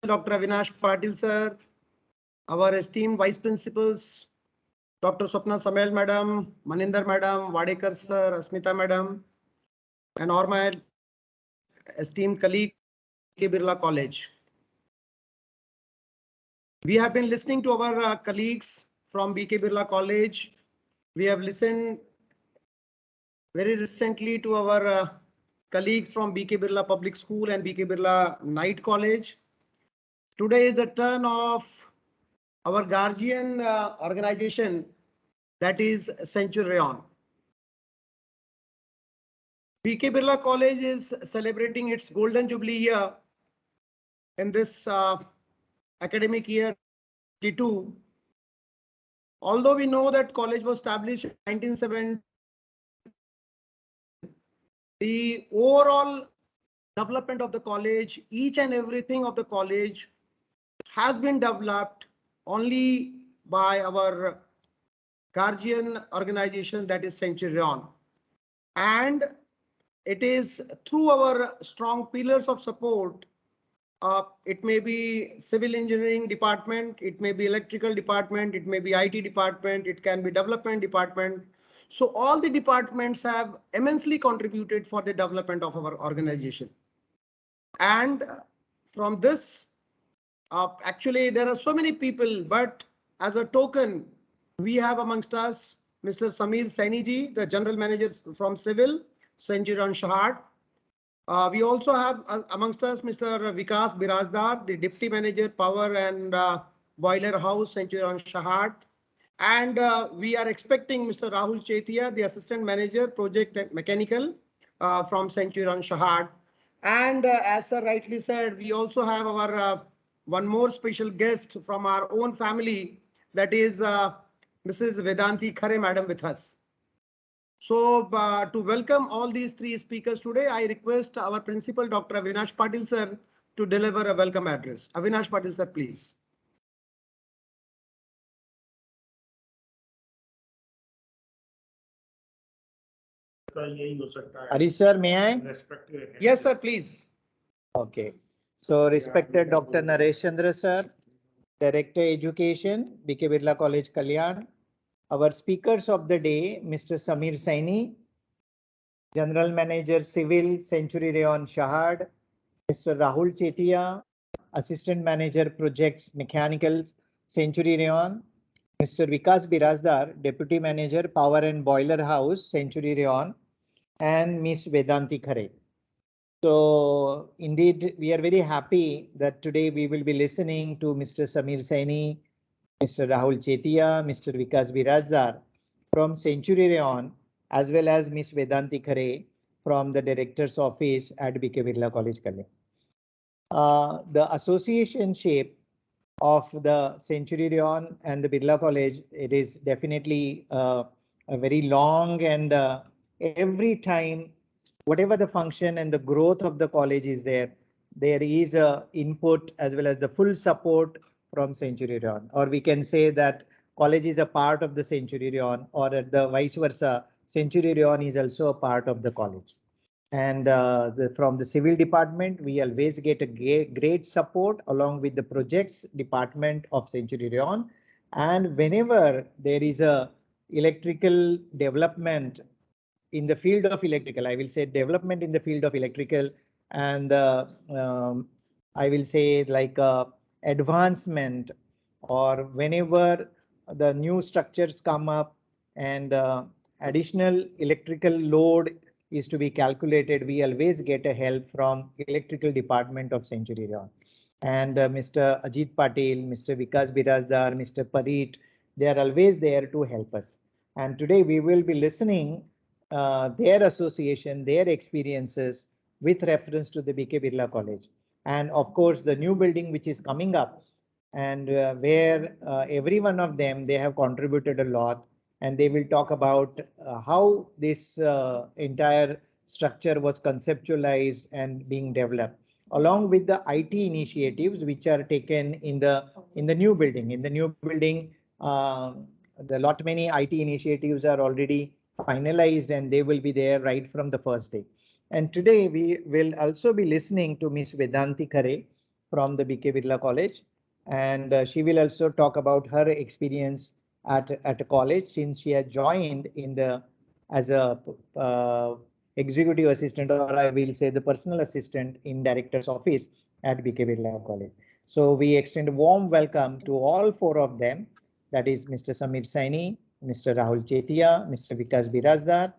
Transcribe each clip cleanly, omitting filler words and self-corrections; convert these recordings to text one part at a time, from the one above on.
Dr. Avinash Patil sir, our esteemed vice principals, Dr. Swapna Samel madam, Maninder madam, Wadekar sir, Asmita madam, and all my esteemed colleague BK Birla College. We have been listening to our colleagues from BK Birla College. We have listened very recently to our colleagues from BK Birla Public School and BK Birla Night College. Today is the turn of our guardian organization, that is Centurion. BK Birla College is celebrating its golden jubilee year in this academic year 22. Although we know that college was established in 1970, the overall development of the college, each and everything of the college has been developed only by our guardian organization, that is Centurion. And it is through our strong pillars of support. It may be civil engineering department, it may be electrical department, it may be IT department, it can be development department. So all the departments have immensely contributed for the development of our organization. And from this, actually there are so many people, but as a token, we have amongst us Mr. Samir Saini ji, the general manager from civil, Centurion Shahad. We also have amongst us Mr. Vikas Birajdar, the Deputy Manager, Power and Boiler House, Centurion Shahad. And we are expecting Mr. Rahul Chetia, the Assistant Manager, Project and Mechanical from Centurion Shahad. And as sir rightly said, we also have our one more special guest from our own family, that is Mrs. Vedanti Khare madam with us. So to welcome all these three speakers today, I request our principal, Dr. Avinash Patil sir, to deliver a welcome address. Avinash Patil sir, please. Hari sir, may I? Yes, sir, please. Okay. So respected Dr. Naresh Chandra sir, Director Education, BK Birla College, Kalyan. Our speakers of the day, Mr. Samir Saini, General Manager Civil, Century Rayon Shahad, Mr. Rahul Chetia, Assistant Manager Projects Mechanicals, Century Rayon, Mr. Vikas Birajdar, Deputy Manager Power and Boiler House, Century Rayon, and Ms. Vedanti Khare. So indeed, we are very happy that today we will be listening to Mr. Samir Saini, Mr. Rahul Chetia, Mr. Vikas Birajdar from Century Rayon, as well as Ms. Vedanti Khare from the Director's Office at BK Birla College, Kalyan. The association shape of the Century Rayon and the Birla College, it is definitely a very long, and every time, whatever the function and the growth of the college is there is a input as well as the full support from Century Rayon, or we can say that college is a part of the Century Rayon, or at the vice versa, Century Rayon is also a part of the college. And from the civil department, we always get a great support along with the projects department of Century Rayon. And whenever there is a electrical development in the field of electrical, I will say development in the field of electrical, and I will say like advancement, or whenever the new structures come up and additional electrical load is to be calculated, we always get a help from electrical department of Century Rayon. And Mr. Ajit Patil, Mr. Vikas Birajdar, Mr. Parit, they are always there to help us. And today we will be listening their association, their experiences with reference to the BK Birla College. And of course, the new building which is coming up, and where every one of them, they have contributed a lot, and they will talk about how this entire structure was conceptualized and being developed, along with the IT initiatives which are taken in the new building. In the new building, many IT initiatives are already finalized, and they will be there right from the first day. And today we will also be listening to Ms. Vedanti Khare from the BK Birla College, and she will also talk about her experience at a college since she has joined in the as a executive assistant, or I will say the personal assistant in director's office at BK Birla College. So we extend a warm welcome to all four of them. That is Mr. Samir Saini, Mr. Rahul Chetia, Mr. Vikas Birajdar,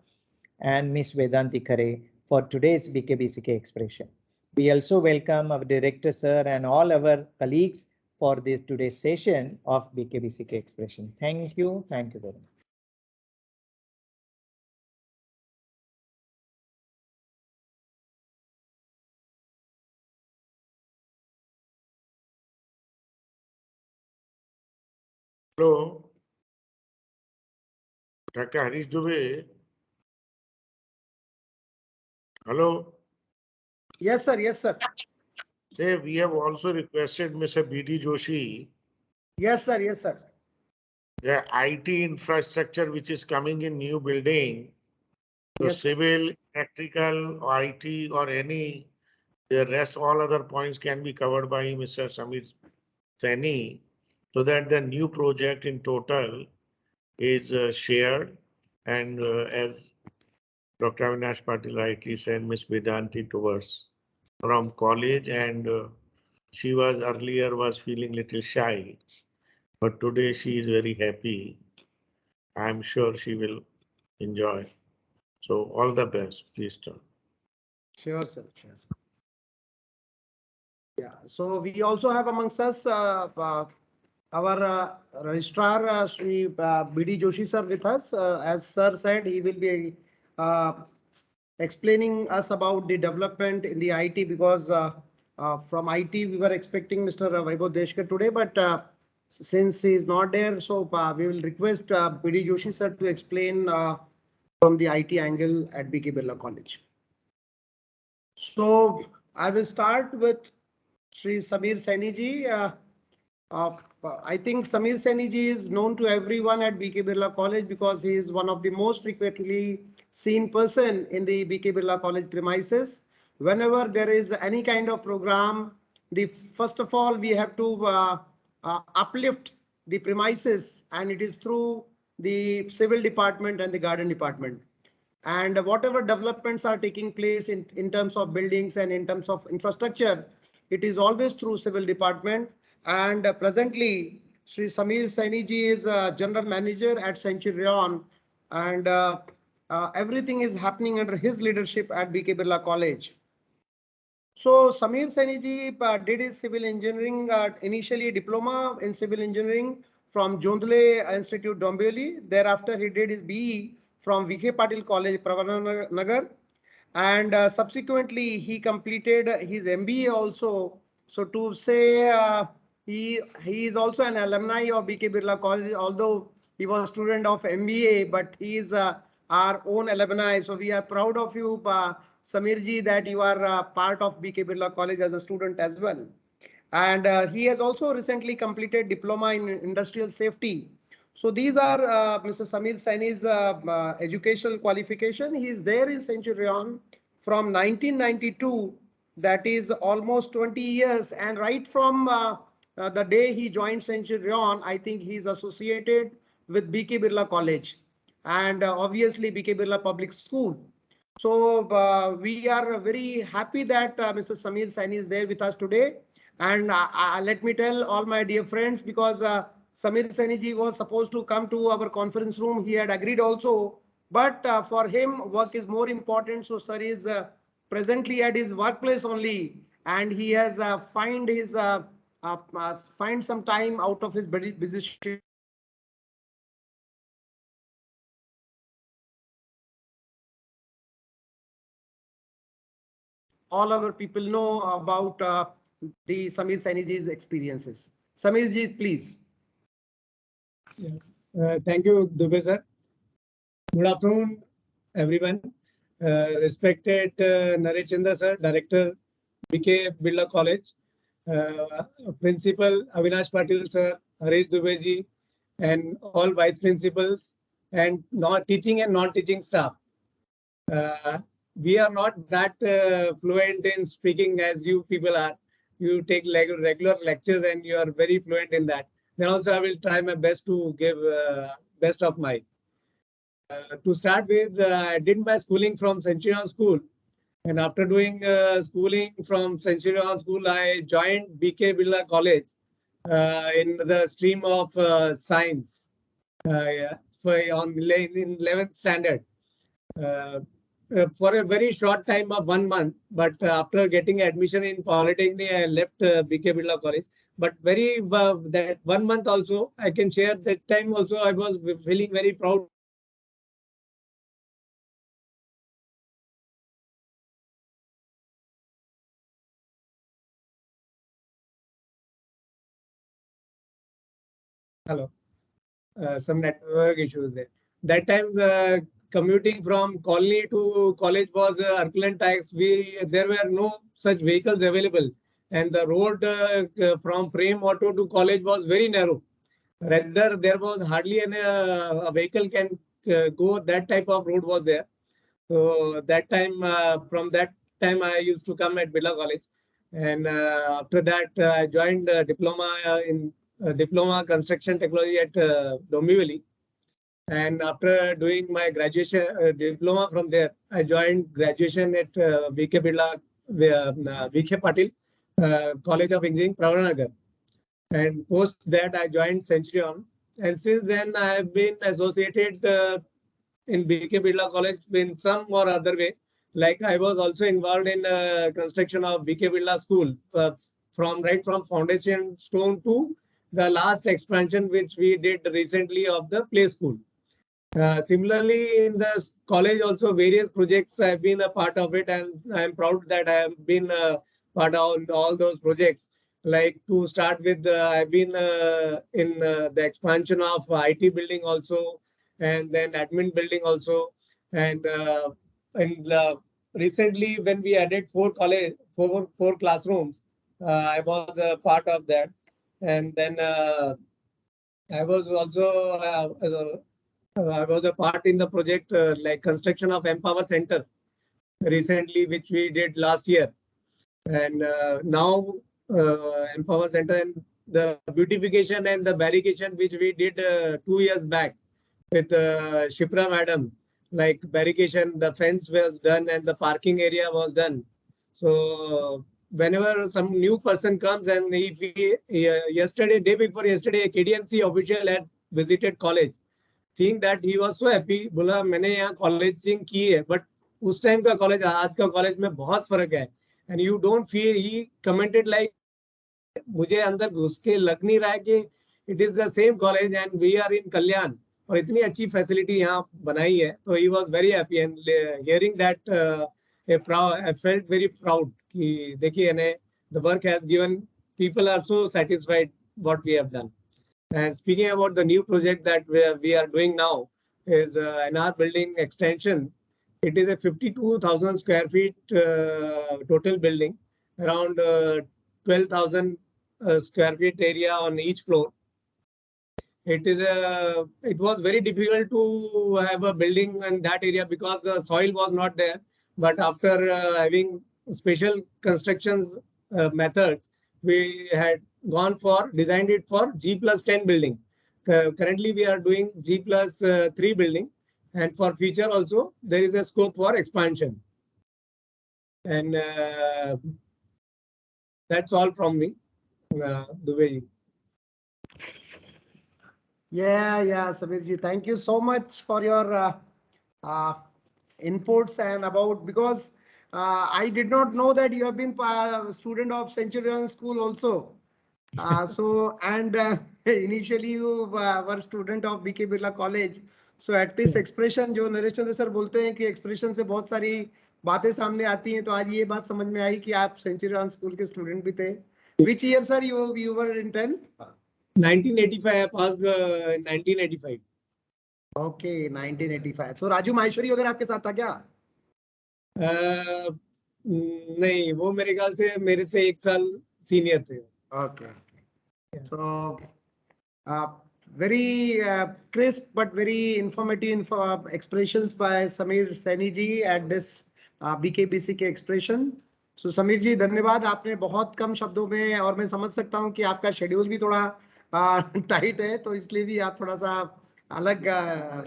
and Ms. Vedanti Khare for today's BKBCK expression. We also welcome our director sir and all our colleagues for this today's session of BKBCK expression. Thank you. Thank you very much. Hello, Dr. Harish Dubey. Hello. Yes, sir. Yes, sir. Say, we have also requested Mr. B.D. Joshi, Yes, sir. Yes, sir. the IT infrastructure which is coming in new building, so Yes, sir. civil, electrical, or IT, or any, the rest, all other points can be covered by Mr. Samir Saini, so that the new project in total is shared, and as Dr. Avinash Patil rightly said, Ms. Vedanti towards from college, and she was earlier was feeling little shy, but today she is very happy. I'm sure she will enjoy. So all the best, please turn. Sure, sir. Sure, sir. Yeah. So we also have amongst us our registrar, Sri B.D. Joshi sir with us. As sir said, he will be uh, explaining us about the development in the IT, because from IT we were expecting Mr. Vaibhav Deshkar today, but since he is not there, so we will request B.D. Joshi sir to explain from the IT angle at BK Birla College. So I will start with Sri Samir Saini ji. I think Samir Saini ji is known to everyone at BK Birla College because he is one of the most frequently seen person in the BK Birla College premises. Whenever there is any kind of program, first of all we have to uplift the premises, and it is through the civil department and the garden department. And whatever developments are taking place in terms of buildings and in terms of infrastructure, it is always through civil department. And presently, Sri Samir Saini ji is general manager at Centurion, and everything is happening under his leadership at BK Birla College. So Samir Saini ji did his civil engineering, initially diploma in civil engineering from Jondle Institute, Dombivli. Thereafter, he did his BE from VK Patil College, Pravaranagar, and subsequently he completed his MBA also. So to say he is also an alumni of BK Birla College, although he was student of MBA, but he is our own alumni. So we are proud of you, Samir ji, that you are part of BK Birla College as a student as well. And he has also recently completed diploma in industrial safety. So these are Mr. Samir Saini's educational qualification. He is there in Centurion from 1992. That is almost 20 years. And right from the day he joined Centurion, I think he is associated with BK Birla College and obviously BK Birla Public School. So we are very happy that Mr. Samir Saini is there with us today. And let me tell all my dear friends, because Samir Saini ji was supposed to come to our conference room. He had agreed also, but for him work is more important. So sir is presently at his workplace only, and he has find some time out of his busy schedule all our people know about the Samir Sainiji's experiences. Samir ji, please. Yeah. Thank you, Dubey sir. Good afternoon, everyone. Respected Naresh Chandra sir, Director, BK Birla College, Principal Avinash Patil sir, Harish Dubey ji, and all vice principals, and teaching and non-teaching staff. We are not that fluent in speaking as you people are, you take regular lectures and you are very fluent in that. Then also I will try my best to give best of my. To start with, I did my schooling from Centurion School. And after doing schooling from Centurion School, I joined BK College in the stream of science yeah, in 11th standard. For a very short time of 1 month, but after getting admission in Polytechnic, I left BK College. But that 1 month also, I can share that time also I was feeling very proud. Hello. Some network issues there. That time, commuting from colony to college was Herculean tax. There were no such vehicles available, and the road from Prem Auto to college was very narrow. Rather, there was hardly any a vehicle can go. That type of road was there. So that time, from that time, I used to come at Birla College, and after that, I joined diploma in diploma construction technology at Dombivli. And after doing my graduation diploma from there, I joined graduation at BK Birla, BK Patil College of Engineering, Pravaranagar. And post that, I joined Centurion. And since then, I have been associated in BK Birla College in some or other way. Like I was also involved in construction of BK Birla School right from foundation stone to the last expansion which we did recently of the play school. Similarly, in the college also various projects I have been a part of it, and I am proud that I have been part of all those projects. Like to start with, I've been in the expansion of IT building also, and then admin building also, and recently when we added four classrooms, I was a part of that, and then I was also I was a part in the project like construction of Empower Center recently, which we did last year. And now Empower Center and the beautification and the barricade which we did 2 years back with Shipra madam, like barricade, the fence was done and the parking area was done. So whenever some new person comes and if day before yesterday, a KDMC official had visited college. Seeing that he was so happy, बोला मैंने यहाँ कॉलेजिंग की है, but उस time का college आज का college में बहुत फर्क है. And you don't feel, he commented like, मुझे अंदर घुस के लग नहीं रहा है कि it is the same college and we are in Kalyan और इतनी अच्छी फैसिलिटी यहाँ बनाई है. तो he was very happy and hearing that I felt very proud कि देखिए the work has given, people are so satisfied what we have done. And speaking about the new project that we are doing now is NR building extension. It is a 52,000 square feet total building, around 12,000 square feet area on each floor. It was very difficult to have a building in that area because the soil was not there. But after having special constructions methods, we had designed it for G+10 building. Currently, we are doing G+3 building, and for future also there is a scope for expansion. And that's all from me, Dubey. Yeah, Samirji, thank you so much for your inputs and about, because I did not know that you have been a student of Centurion School also. Initially you were student of BK Birla College. So at this expression जो नरेश चंद्र sir बोलते हैं कि expression से बहुत सारी बातें सामने आती हैं, तो आज ये बात समझ में आई कि आप सेंचुरियन स्कूल के स्टूडेंट भी थे. Which year sir you were in 10th? 1985. I passed 1985. Okay, 1985. So Raju Maheshwari वगैरह आपके साथ था क्या? नहीं, वो मेरे ख्याल से मेरे से 1 साल सीनियर थे. Okay. So very crisp but very informative expressions by Samir Saini ji at this BKBCK expression. सो समीर जी धन्यवाद, आपने बहुत कम शब्दों में, और मैं समझ सकता हूं कि आपका शेड्यूल भी थोड़ा टाइट है, तो इसलिए भी आप थोड़ा सा अलग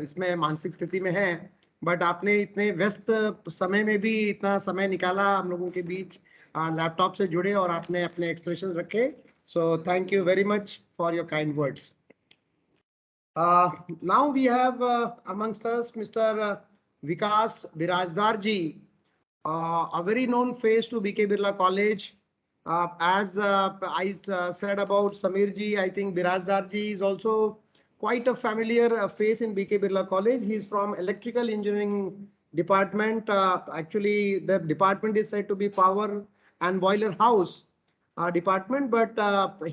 इसमें मानसिक स्थिति में हैं, बट आपने इतने व्यस्त समय में भी इतना समय निकाला हम लोगों के बीच, लैपटॉप से जुड़े, और आपने अपने एक्सप्रेशन रखे. So thank you very much for your kind words. Now we have amongst us Mr. Vikas Birajdar ji, a very known face to BK Birla College. As I said about Samir ji, I think Birajdar ji is also quite a familiar face in BK Birla College. He is from Electrical Engineering Department. Actually, the department is said to be Power and Boiler House department, but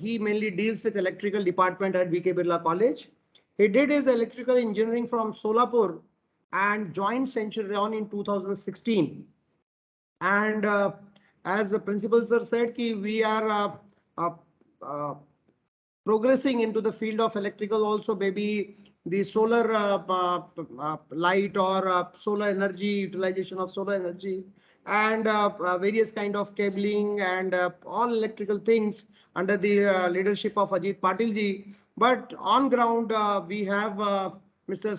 he mainly deals with electrical department at BK Birla College. He did his electrical engineering from Solapur and joined Centurion in 2016. And as the principal sir said, we are progressing into the field of electrical also, maybe the solar light or solar energy, utilization of solar energy, and various kind of cabling and all electrical things under the leadership of Ajit Patil ji. But on ground, we have Mr.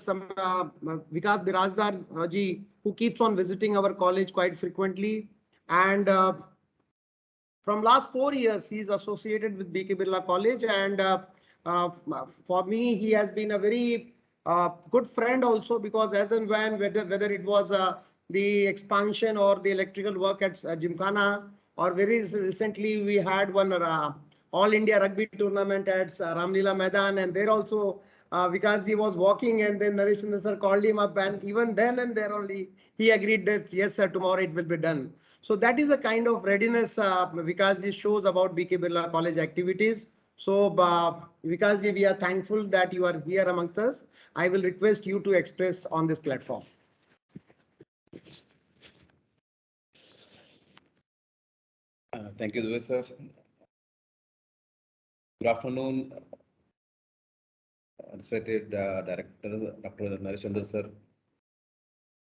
Vikas Birajdar ji, who keeps on visiting our college quite frequently. And from last 4 years, he is associated with BK Birla College. And for me, he has been a very good friend also, because as and when, whether it was the expansion or the electrical work at Gymkhana, or very recently we had one All India Rugby tournament at Ramlila Maidan, and there also because he was walking, and then Naresh Chandra sir called him up, and even then and there only he agreed that yes sir, tomorrow it will be done. So that is a kind of readiness Vikas ji shows about BK Birla College activities. So Vikas ji, we are thankful that you are here amongst us. I will request you to express on this platform. Thank you, Dubey sir. Good afternoon, respected Director Dr. Naresh Chandra sir,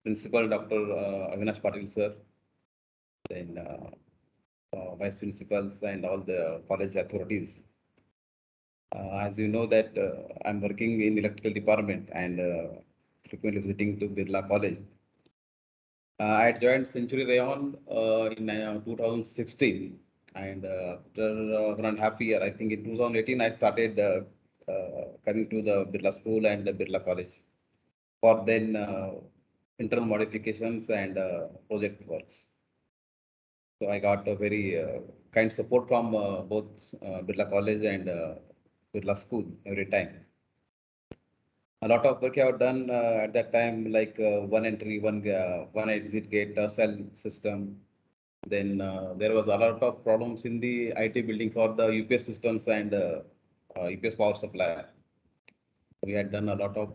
Principal Dr. Avinash Patil sir, then Vice Principals and all the college authorities. As you know that I'm working in electrical department and frequently visiting to Birla College. I had joined Century Rayon in 2016, and after 1.5 years, I think in 2018, I started coming to the Birla School and the Birla College for then internal modifications and project works. So I got a very kind support from both Birla College and Birla School every time. A lot of work I have done at that time, like one entry, one exit gate, cell system. Then there was a lot of problems in the IT building for the UPS systems and UPS power supply. We had done a lot of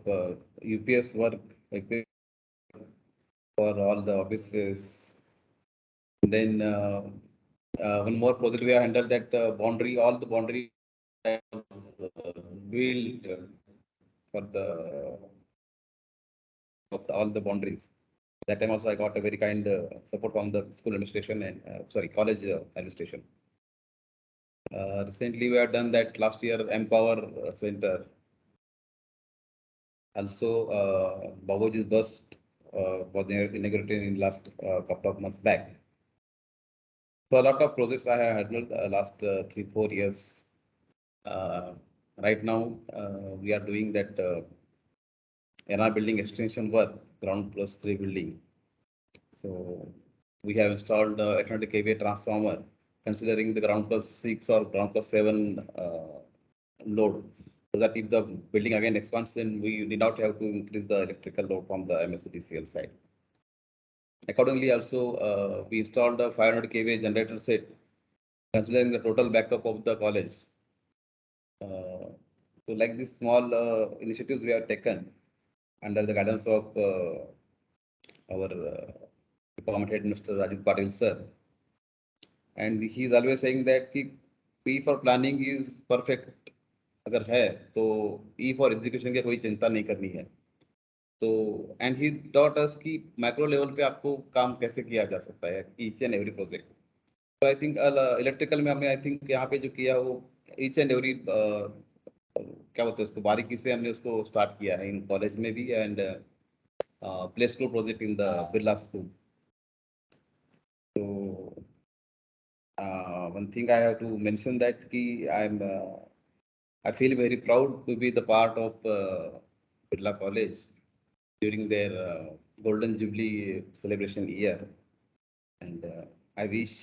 UPS work for all the offices. Then one more project we have handled, that boundary, all the boundary built for all the boundaries. That time also I got a very kind support from the school administration and college administration. Recently we have done that last year Empower Center. Also Baboji's bus was inaugurated in last couple of months back. So a lot of projects I have handled last 3-4 years. Right now we are doing that NR building extension work, ground plus 3 building. So we have installed 800 kVA transformer, considering the ground plus 6 or ground plus 7 load, so that if the building again expands, then we need not have to increase the electrical load from the MSCDCL side. Accordingly, also we installed a 500 kVA generator set, considering the total backup of the college. So like these small initiatives we have taken under the guidance of our department head, Mr. Ajit Patil sir. And he is always saying that P for planning is perfect. अगर है तो E for execution की कोई चिंता नहीं करनी है. तो and he taught us कि macro level पे आपको काम कैसे किया जा सकता है, each and every project. तो आई थिंक इलेक्ट्रिकल में हमने आई थिंक यहाँ पे जो किया वो ईच एंड एवरी क्या बोलते हैं उसको बारीकी से हमने उसको स्टार्ट किया है इन कॉलेज में भी and play school project in the Birla school. So one thing I have to mention that I feel very proud to be the part of Birla College during their Golden Jubilee celebration year, and I wish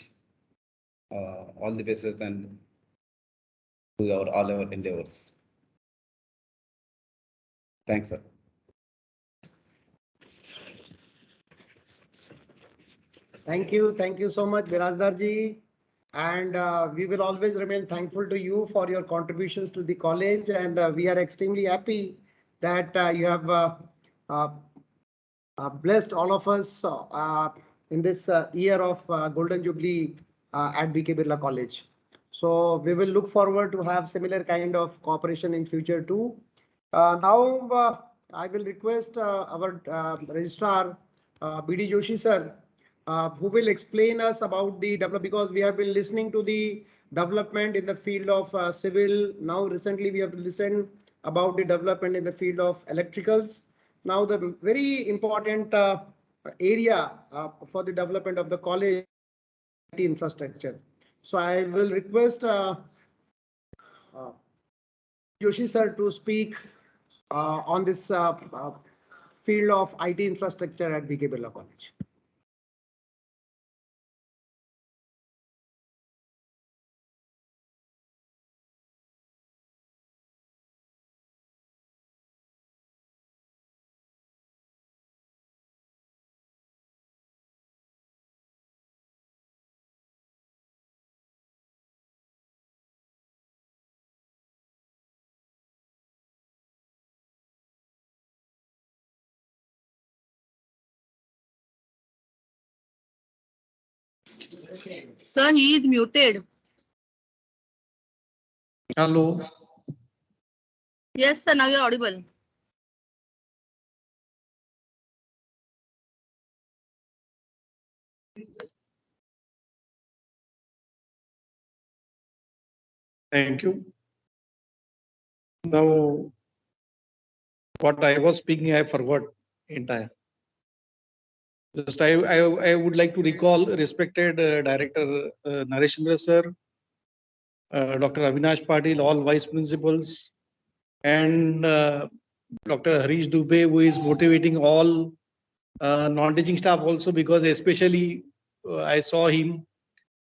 all the best and to all our endeavors. Thanks, sir. Thank you so much, Birajdar ji. And we will always remain thankful to you for your contributions to the college. And we are extremely happy that you have blessed all of us in this year of Golden Jubilee at BK Birla College. So we will look forward to have similar kind of cooperation in future too. Now I will request our registrar BD Joshi sir, who will explain us about the development, because we have been listening to the development in the field of civil. Now recently we have listened about the development in the field of electricals. Now the very important area for the development of the college infrastructure. So I will request Joshi sir to speak on this field of IT infrastructure at BK Birla College. Sir, he is muted. Hello. Yes, sir, now you are audible. Thank you. Now, what I was speaking, I forgot entire. Just I would like to recall respected Director Nareshindra sir, Dr. Avinash Patil, all vice principals, and Dr. Harish Dubey, who is motivating all non-teaching staff also, because especially I saw him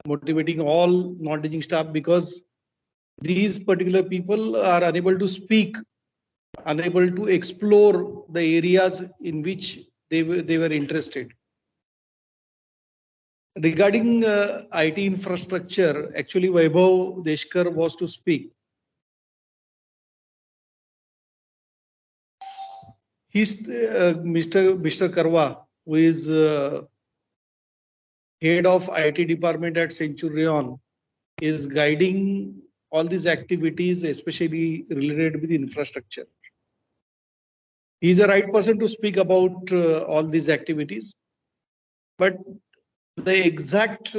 motivating all non-teaching staff, because these particular people are unable to speak, unable to explore the areas in which they were interested. Regarding IT infrastructure, actually Vaibhav Deshkar was to speak. He's Mr. Karwa, who is head of IT department at Centurion, is guiding all these activities, especially related with infrastructure. He's the right person to speak about all these activities. But the exact,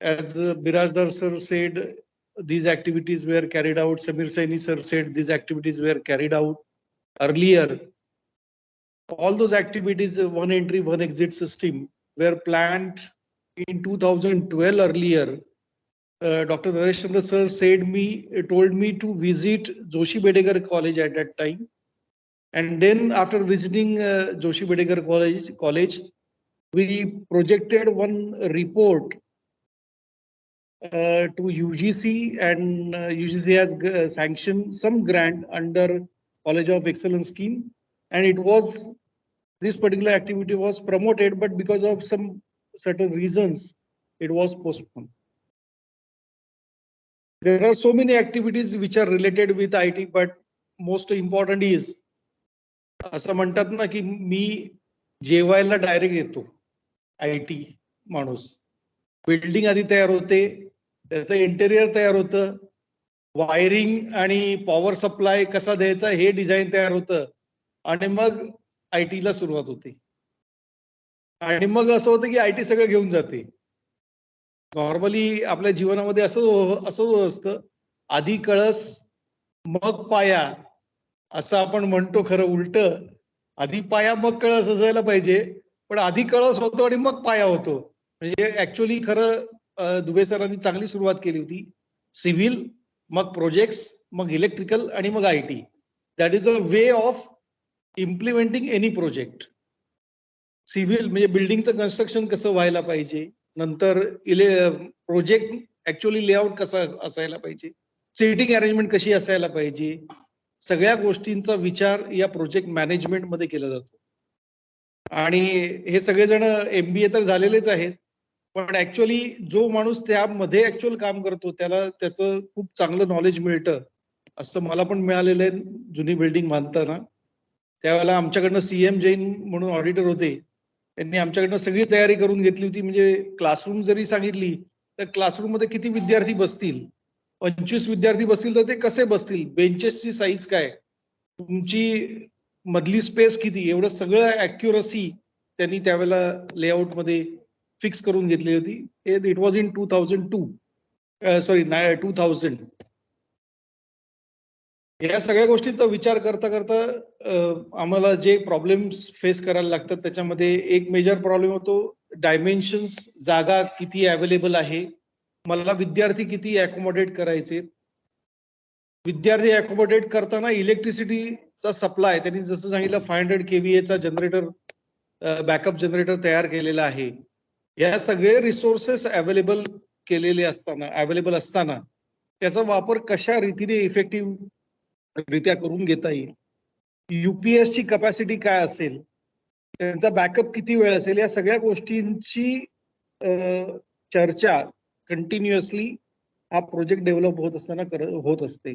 as Birajdar sir said, these activities were carried out. Samir Saini sir said these activities were carried out earlier. All those activities, one entry, one exit system, were planned in 2012 earlier. Dr. Nareshindra sir told me to visit Joshi Bedekar College at that time. And then after visiting Joshi Bedekar College, we projected one report to UGC, and UGC has sanctioned some grant under College of Excellence scheme, and this particular activity was promoted, but because of some certain reasons, it was postponed. There are so many activities which are related with IT, but most important is असं म्हणतात ना की मी जेवायला direct येतो IT माणूस. Building आधी तयार होते, त्याचं इंटेरियर तयार होतं, वायरिंग आणि पॉवर सप्लाय कसा द्यायचा हे डिझाईन तयार होतं, आणि मग IT ला सुरुवात होते. आणि मग असं होतं की IT सगळं घेऊन जाते. नॉर्मली आपल्या जीवनामध्ये असं असतं, आधी कळस मग पाया, असं आपण म्हणतो. खरं उलट, आधी पाया मग कळस असायला पाहिजे, पण आधी कळस होतो आणि मग पाया होतो. म्हणजे ऍक्च्युअली खरं दुबे सरांनी चांगली सुरुवात केली होती. सिव्हिल, मग प्रोजेक्ट्स, मग इलेक्ट्रिकल आणि मग IT. That is a way of implementing any project. Civil म्हणजे बिल्डिंगचं कन्स्ट्रक्शन कसं व्हायला पाहिजे, नंतर प्रोजेक्ट ऍक्च्युअली लेआउट कसा असायला पाहिजे, सीटिंग अरेंजमेंट कशी असायला पाहिजे, सगळ्या गोष्टींचा विचार या प्रोजेक्ट मॅनेजमेंट मध्ये केला जातो. आणि हे सगळेजण MBA तर झालेलेच आहेत, पण ऍक्च्युअली जो माणूस त्यामध्ये ऍक्च्युअल काम करतो त्याला त्याचं खूप चांगलं नॉलेज मिळतं, असं मला पण मिळालेलं आहे जुनी बिल्डिंग बांधताना. त्यावेळेला आमच्याकडनं CM जैन म्हणून ऑडिटर होते, त्यांनी आमच्याकडनं सगळी तयारी करून घेतली होती. म्हणजे क्लासरूम जरी सांगितली तर क्लासरूम मध्ये किती विद्यार्थी बसतील, 25 विद्यार्थी बसतील तर ते कसे बसतील, बेंचेसची साईज काय, तुमची मधली स्पेस किती, एवढं सगळं ऍक्युरसी त्यांनी त्यावेळेला लेआउट मध्ये फिक्स करून घेतली होती. It was in 2002, sorry 2000. या सगळ्या गोष्टींचा विचार करता करता आम्हाला जे प्रॉब्लेम्स फेस करायला लागतात त्याच्यामध्ये एक मेजर प्रॉब्लेम होतो डायमेन्शन्स, जागा किती अवेलेबल आहे, मला विद्यार्थी किती अकोमोडेट करायचे. विद्यार्थी अकोमोडेट करताना इलेक्ट्रिसिटीचा सप्लाय त्यांनी जसं सांगितलं 500 KVA चा जनरेटर, बॅकअप जनरेटर तयार केलेला आहे. या सगळे रिसोर्सेस अवेलेबल असताना त्याचा वापर कशा रीतीने इफेक्टिव्ह रित्या करून घेता येईल, UPS ची कपॅसिटी काय असेल, त्यांचा बॅकअप किती वेळ असेल, या सगळ्या गोष्टींची चर्चा कंटिन्युअसली हा प्रोजेक्ट डेव्हलप होत असताना होत असते.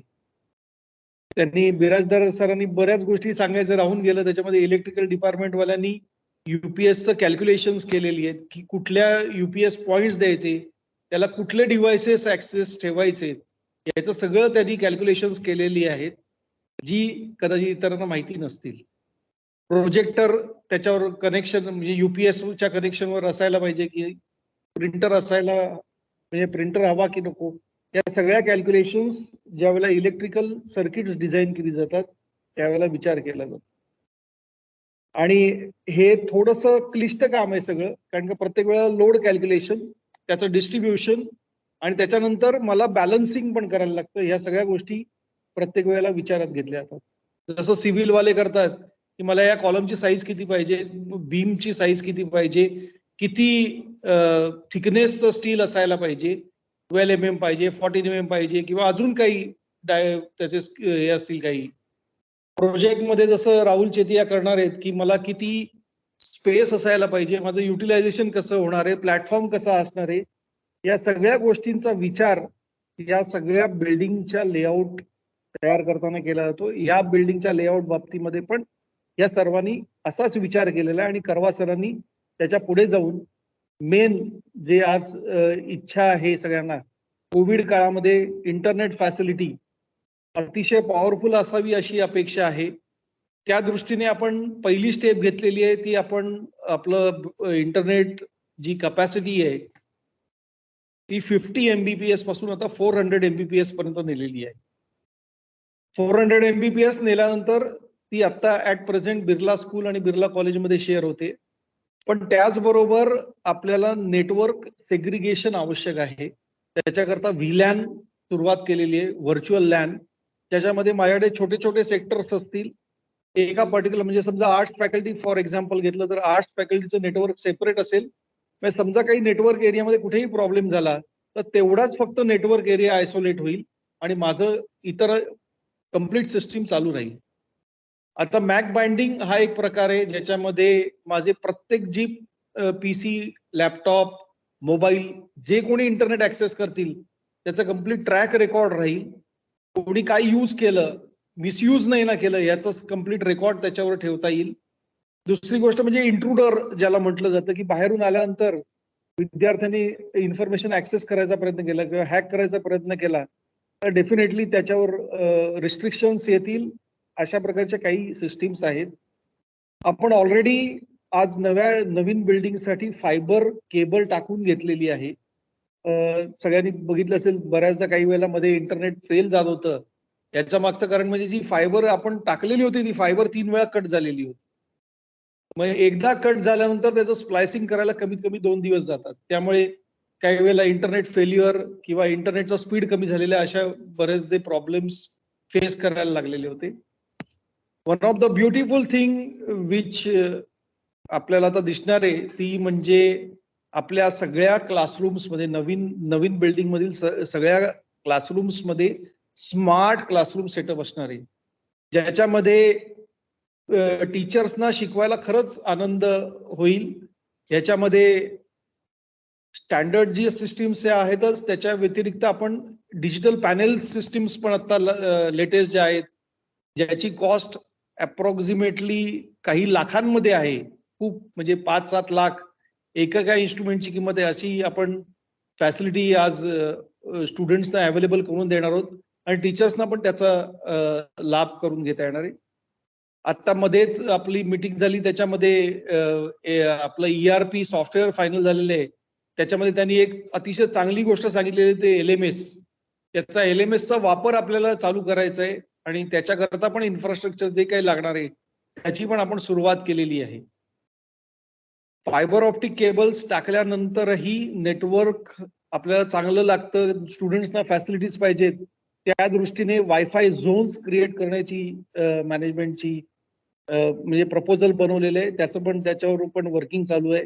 त्यांनी बिराजदार सरांनी बऱ्याच गोष्टी सांगायचं राहून गेलं. त्याच्यामध्ये इलेक्ट्रिकल डिपार्टमेंट वाल्यांनी UPSचं कॅल्क्युलेशन्स केलेली आहेत की कुठल्या UPS पॉइंट्स द्यायचे, त्याला कुठले डिव्हायसेस ऍक्सेस ठेवायचे, याचं सगळं त्यांनी कॅल्क्युलेशन्स केलेली आहेत, जी कदाचित इतरांना माहिती नसतील. प्रोजेक्टर त्याच्यावर कनेक्शन म्हणजे UPSच्या कनेक्शनवर असायला पाहिजे की प्रिंटर असायला, म्हणजे प्रिंटर हवा की नको, या सगळ्या कॅल्क्युलेशन्स ज्यावेळेला इलेक्ट्रिकल सर्किट्स डिझाईन केली जातात त्यावेळेला विचार केला जातो. आणि हे थोडंसं क्लिष्ट काम आहे सगळं, कारण का प्रत्येक वेळेला लोड कॅल्क्युलेशन, त्याचं डिस्ट्रीब्युशन आणि त्याच्यानंतर मला बॅलन्सिंग पण करायला लागतं. ह्या सगळ्या गोष्टी प्रत्येक वेळेला विचारात घेतल्या जातात. जसं सिव्हिल वाले करतात की मला या कॉलमची साईज किती पाहिजे, बीमची साईज किती पाहिजे, किती थिकनेसचं स्टील असायला पाहिजे, 12 mm पाहिजे, 14 mm पाहिजे, किंवा अजून काही त्याचे हे असतील काही. प्रोजेक्टमध्ये जसं राहुल चेतिया करणार आहेत की मला किती स्पेस असायला पाहिजे, माझं युटिलायझेशन कसं होणार आहे, प्लॅटफॉर्म कसा असणार आहे, या सगळ्या गोष्टींचा विचार या सगळ्या बिल्डिंगच्या लेआउट तयार करताना केला जातो. या बिल्डिंगच्या लेआउट बाबतीमध्ये पण या सर्वांनी असाच विचार केलेला आहे. आणि करवा सरांनी त्याच्या पुढे जाऊन मेन जे आज इच्छा आहे सगळ्यांना, कोविड काळामध्ये इंटरनेट फॅसिलिटी अतिशय पॉवरफुल असावी अशी अपेक्षा आहे. त्या दृष्टीने आपण पहिली स्टेप घेतलेली आहे ती आपण आपलं इंटरनेट जी कपॅसिटी आहे ती 50 MBPS पासून आता 400 MBPS पर्यंत नेलेली आहे. 400 MBPS नेल्यानंतर ती आता ऍट प्रेझेंट बिर्ला स्कूल आणि बिर्ला कॉलेजमध्ये शेअर होते. पण त्याचबरोबर आपल्याला नेटवर्क सेग्रिगेशन आवश्यक आहे. त्याच्याकरता VLAN सुरुवात केलेली आहे, व्हर्च्युअल लॅन, त्याच्यामध्ये माझ्याकडे छोटे छोटे सेक्टर्स असतील. एका पर्टिक्युलर म्हणजे समजा आर्ट्स फॅकल्टी फॉर एक्झाम्पल घेतलं तर आर्ट्स फॅकल्टीचं नेटवर्क सेपरेट असेल. म्हणजे समजा काही नेटवर्क एरियामध्ये कुठेही प्रॉब्लेम झाला तर तेवढाच फक्त नेटवर्क एरिया आयसोलेट होईल आणि माझं इतर कम्प्लीट सिस्टीम चालू राहील. आता मॅक बाइंडिंग हा एक प्रकार आहे ज्याच्यामध्ये माझे प्रत्येक जी PC, लॅपटॉप, मोबाईल जे कोणी इंटरनेट ऍक्सेस करतील त्याचा कम्प्लीट ट्रॅक रेकॉर्ड राहील. कोणी काय यूज केलं, मिसयूज नाही ना केलं, याचं कम्प्लीट रेकॉर्ड त्याच्यावर ठेवता येईल. दुसरी गोष्ट म्हणजे इंट्रुडर ज्याला म्हटलं जातं की बाहेरून आल्यानंतर विद्यार्थ्यांनी इन्फॉर्मेशन ऍक्सेस करायचा प्रयत्न केला किंवा हॅक करायचा प्रयत्न केला तर डेफिनेटली त्याच्यावर रिस्ट्रिक्शन्स येतील. अशा प्रकारच्या काही सिस्टीम्स आहेत. आपण ऑलरेडी आज नवीन बिल्डिंगसाठी फायबर केबल टाकून घेतलेली आहे. सगळ्यांनी बघितलं असेल, बऱ्याचदा काही वेळेला मध्ये इंटरनेट फेल जात होतं. याच्या मागचं कारण म्हणजे जी फायबर आपण टाकलेली होती, ती फायबर 3 वेळा कट झालेली होती. मग एकदा कट झाल्यानंतर त्याचं स्प्लायसिंग करायला कमीत कमी 2 दिवस जातात. त्यामुळे काही वेळेला इंटरनेट फेल्युअर किंवा इंटरनेटचा स्पीड कमी झालेल्या अशा बरेचसे प्रॉब्लेम्स फेस करायला लागलेले होते. One of the beautiful thing which आपल्याला आता दिसणार आहे ती म्हणजे आपल्या सगळ्या क्लासरूम्स मध्ये नवीन बिल्डिंग मधील सगळ्या क्लासरूम्स मध्ये स्मार्ट क्लासरूम सेटअप असणार आहे, ज्याच्यामध्ये टीचर्सना शिकवायला खरंच आनंद होईल. याच्यामध्ये स्टँडर्ड जी सिस्टीम्स आहेतच, त्याच्या व्यतिरिक्त आपण डिजिटल पॅनेल सिस्टीम्स पण आता लेटेस्ट जे आहेत, ज्याची कॉस्ट अप्रॉक्सिमेटली काही लाखांमध्ये आहे. खूप म्हणजे 5-7 लाख एका इन्स्ट्रुमेंटची किंमत आहे. अशी आपण फॅसिलिटी आज स्टुडंट्सना अवेलेबल करून देणार आहोत आणि टीचर्सना पण त्याचा लाभ करून घेता येणार आहे. आता मध्येच आपली मीटिंग झाली, त्याच्यामध्ये आपलं ERP सॉफ्टवेअर फायनल झालेलं आहे. त्याच्यामध्ये त्यांनी एक अतिशय चांगली गोष्ट सांगितलेली, ते LMS. त्याचा LMSचा वापर आपल्याला चालू करायचा आहे आणि त्याच्याकरता पण इन्फ्रास्ट्रक्चर जे काही लागणार आहे त्याची पण आपण सुरुवात केलेली आहे. फायबर ऑप्टिक केबल्स टाकल्यानंतरही नेटवर्क आपल्याला चांगलं लागतं, स्टुडंट्सना फॅसिलिटीज पाहिजेत, त्या दृष्टीने वायफाय झोन्स क्रिएट करण्याची मॅनेजमेंटची म्हणजे प्रपोजल बनवलेलं आहे. त्याच्यावर पण वर्किंग चालू आहे.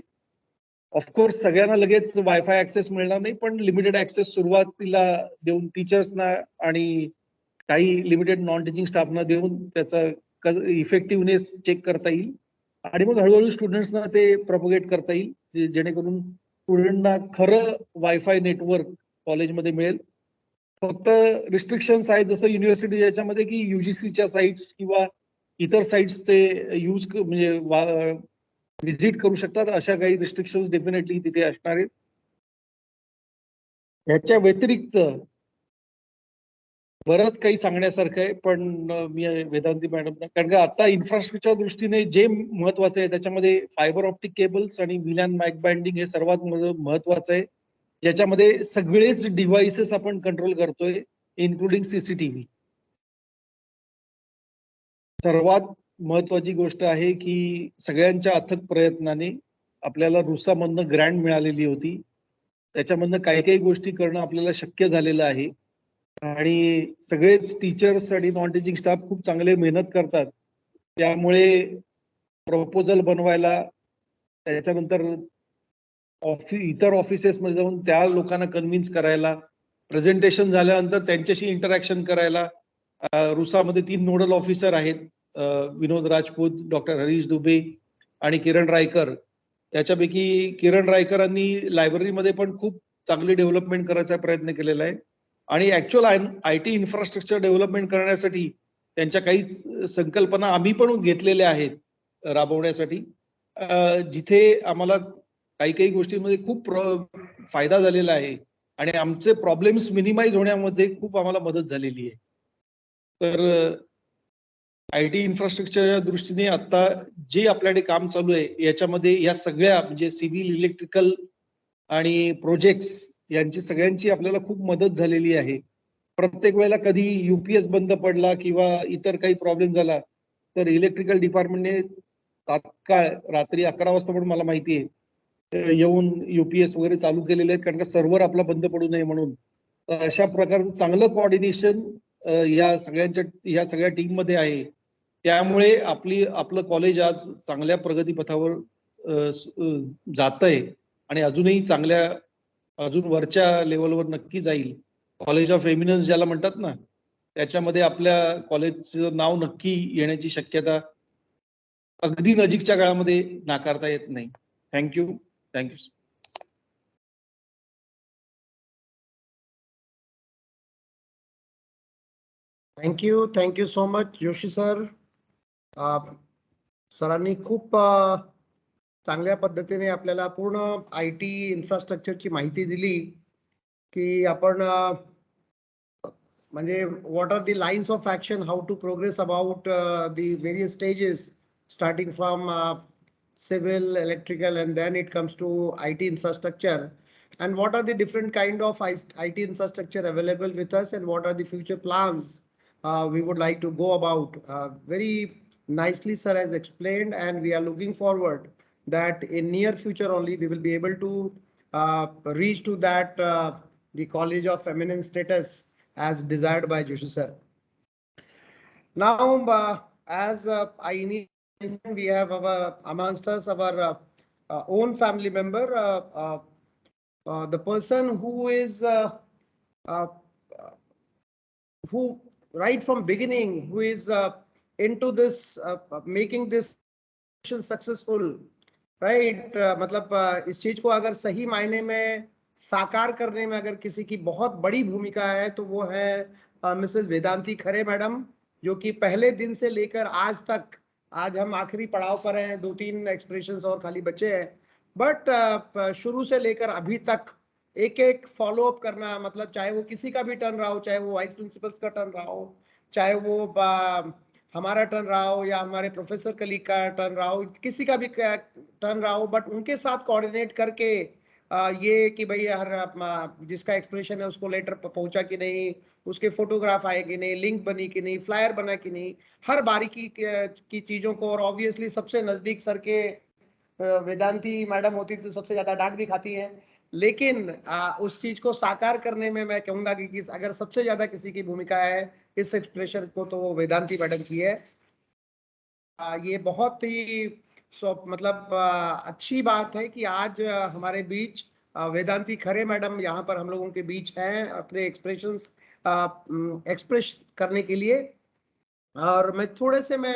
ऑफकोर्स सगळ्यांना लगेच वायफाय ऍक्सेस मिळणार नाही, पण लिमिटेड ऍक्सेस सुरुवातीला देऊन टीचर्सना आणि काही लिमिटेड नॉन टीचिंग स्टाफना देऊन त्याचा इफेक्टिव्हनेस चेक करता येईल आणि मग हळूहळू स्टुडंट्सना ते प्रोपोगेट करता येईल, जेणेकरून स्टुडंटना खरं वायफाय नेटवर्क कॉलेजमध्ये मिळेल. फक्त रिस्ट्रिक्शन्स आहेत, जसं युनिव्हर्सिटी याच्यामध्ये की UGCच्या साईट्स किंवा इतर साईट्स ते यूज म्हणजे व्हिजिट करू शकतात, अशा काही रिस्ट्रिक्शन्स डेफिनेटली तिथे असणार आहेत. याच्या व्यतिरिक्त बरंच काही सांगण्यासारखं आहे, पण मी वेदांती मॅडम, कारण का आता इन्फ्रास्ट्रक्चर दृष्टीने जे महत्वाचं आहे त्याच्यामध्ये फायबर ऑप्टिक केबल्स आणि व्हीलॅन माइक बाइंडिंग हे सर्वात महत्वाचं आहे. याच्यामध्ये सगळेच डिव्हाइसेस आपण कंट्रोल करतोय, इन्क्लुडिंग CCTV. सर्वात महत्वाची गोष्ट आहे की सगळ्यांच्या अथक प्रयत्नाने आपल्याला रुसामधनं ग्रँट मिळालेली होती, त्याच्यामधनं काही गोष्टी करणं आपल्याला शक्य झालेलं आहे आणि सगळेच टीचर्स आणि नॉन टीचिंग स्टाफ खूप चांगले मेहनत करतात. त्यामुळे प्रपोजल बनवायला, त्याच्यानंतर इतर ऑफिसेसमध्ये जाऊन त्या लोकांना कन्व्हिन्स करायला, प्रेझेंटेशन झाल्यानंतर त्यांच्याशी इंटरॅक्शन करायला रुसामध्ये 3 नोडल ऑफिसर आहेत, विनोद राजपूत, डॉक्टर हरीश दुबे आणि किरण रायकर. त्याच्यापैकी किरण रायकरांनी लायब्ररीमध्ये पण खूप चांगली डेव्हलपमेंट करायचा प्रयत्न केलेला आहे आणि ऍक्च्युअल IT इन्फ्रास्ट्रक्चर डेव्हलपमेंट करण्यासाठी त्यांच्या काही संकल्पना आम्ही पण घेतलेल्या आहेत राबवण्यासाठी, जिथे आम्हाला काही गोष्टींमध्ये खूप फायदा झालेला आहे आणि आमचे प्रॉब्लेम्स मिनिमाइज होण्यामध्ये खूप आम्हाला मदत झालेली आहे. तर IT इन्फ्रास्ट्रक्चरच्या दृष्टीने आता जे आपल्याकडे काम चालू आहे याच्यामध्ये या सगळ्या म्हणजे सिव्हिल, इलेक्ट्रिकल आणि प्रोजेक्ट्स यांची सगळ्यांची आपल्याला खूप मदत झालेली आहे. प्रत्येक वेळेला कधी UPS बंद पडला किंवा इतर काही प्रॉब्लेम झाला तर इलेक्ट्रिकल डिपार्टमेंटने तात्काळ रात्री 11 वाजता पण मला माहिती आहे येऊन UPS वगैरे चालू केलेले आहेत, कारण का सर्व्हर आपला बंद पडू नये म्हणून. अशा प्रकारचं चांगलं कोऑर्डिनेशन या सगळ्या टीम मध्ये आहे. त्यामुळे आपलं कॉलेज आज चांगल्या प्रगतीपथावर जातंय आणि अजून वरच्या लेवलवर नक्की जाईल. कॉलेज ऑफ एमिनन्स ज्याला म्हणतात ना, त्याच्यामध्ये आपल्या कॉलेजचं नाव नक्की येण्याची शक्यता अगदी नजीकच्या काळामध्ये नाकारता येत नाही. Thank you. Thank you so much Joshi sir. सरांनी खूप चांगल्या पद्धतीने आपल्याला पूर्ण IT इन्फ्रास्ट्रक्चरची माहिती दिली की आपण म्हणजे what are the lines of action, how to progress about the various stages starting from civil, electrical, and then it comes to IT infrastructure. and what are the different kind of IT infrastructure available with us, and what are the future plans we would like to go about. Very nicely sir has explained, and we are looking forward that in near future only we will be able to reach to that the college of eminent status as desired by Joshi sir. Now, as I need, we have our amongst us our own family member, the person who is uh, who right from beginning, who is into this making this successful right मतलब इस चीज को अगर सही मायने में साकार करने में अगर किसी की बहुत बड़ी भूमिका है तो वो है मिसेस वेदांती खरे मैडम, जो कि पहले दिन से लेकर आज तक, आज हम आखिरी पड़ाव पर हैं, 2-3 एक्सप्रेशंस और खाली बचे हैं, बट शुरू से लेकर अभी तक एक एक फॉलो अप करना, मतलब चाहे वो किसी का भी टर्न रहा हो, चाहे वो वाइस प्रिंसिपल्स का टर्न रहा हो, चाहे वो हमारा टर्न रहा हो या हमारे प्रोफेसर कलीग का टर्न रहा हो, किसी का भी टर्न रहा हो, बट उनके साथ कोऑर्डिनेट करके ये कि भाई हर जिसका एक्सप्रेशन है उसको लेटर पहुंचा कि नहीं, उसके फोटोग्राफ आए कि नहीं, लिंक बनी कि नहीं, फ्लायर बना कि नहीं, हर बारीकी की चीजों को, और ऑब्वियसली सबसे नजदीक सर के वेदांती मैडम होती तो सबसे ज्यादा डांट भी खाती है, लेकिन उस चीज को साकार करने में मैं कहूंगा कि अगर सबसे ज्यादा किसी की भूमिका है इस एक्सप्रेशन को तो वो वेदांती मैडम की है। ये बहुत ही मतलब अच्छी बात है कि आज हमारे बीच वेदांती खरे मैडम यहाँ पर हम लोगों के बीच हैं अपने एक्सप्रेशंस एक्सप्रेस करने के लिए। और मैं थोड़े से मैं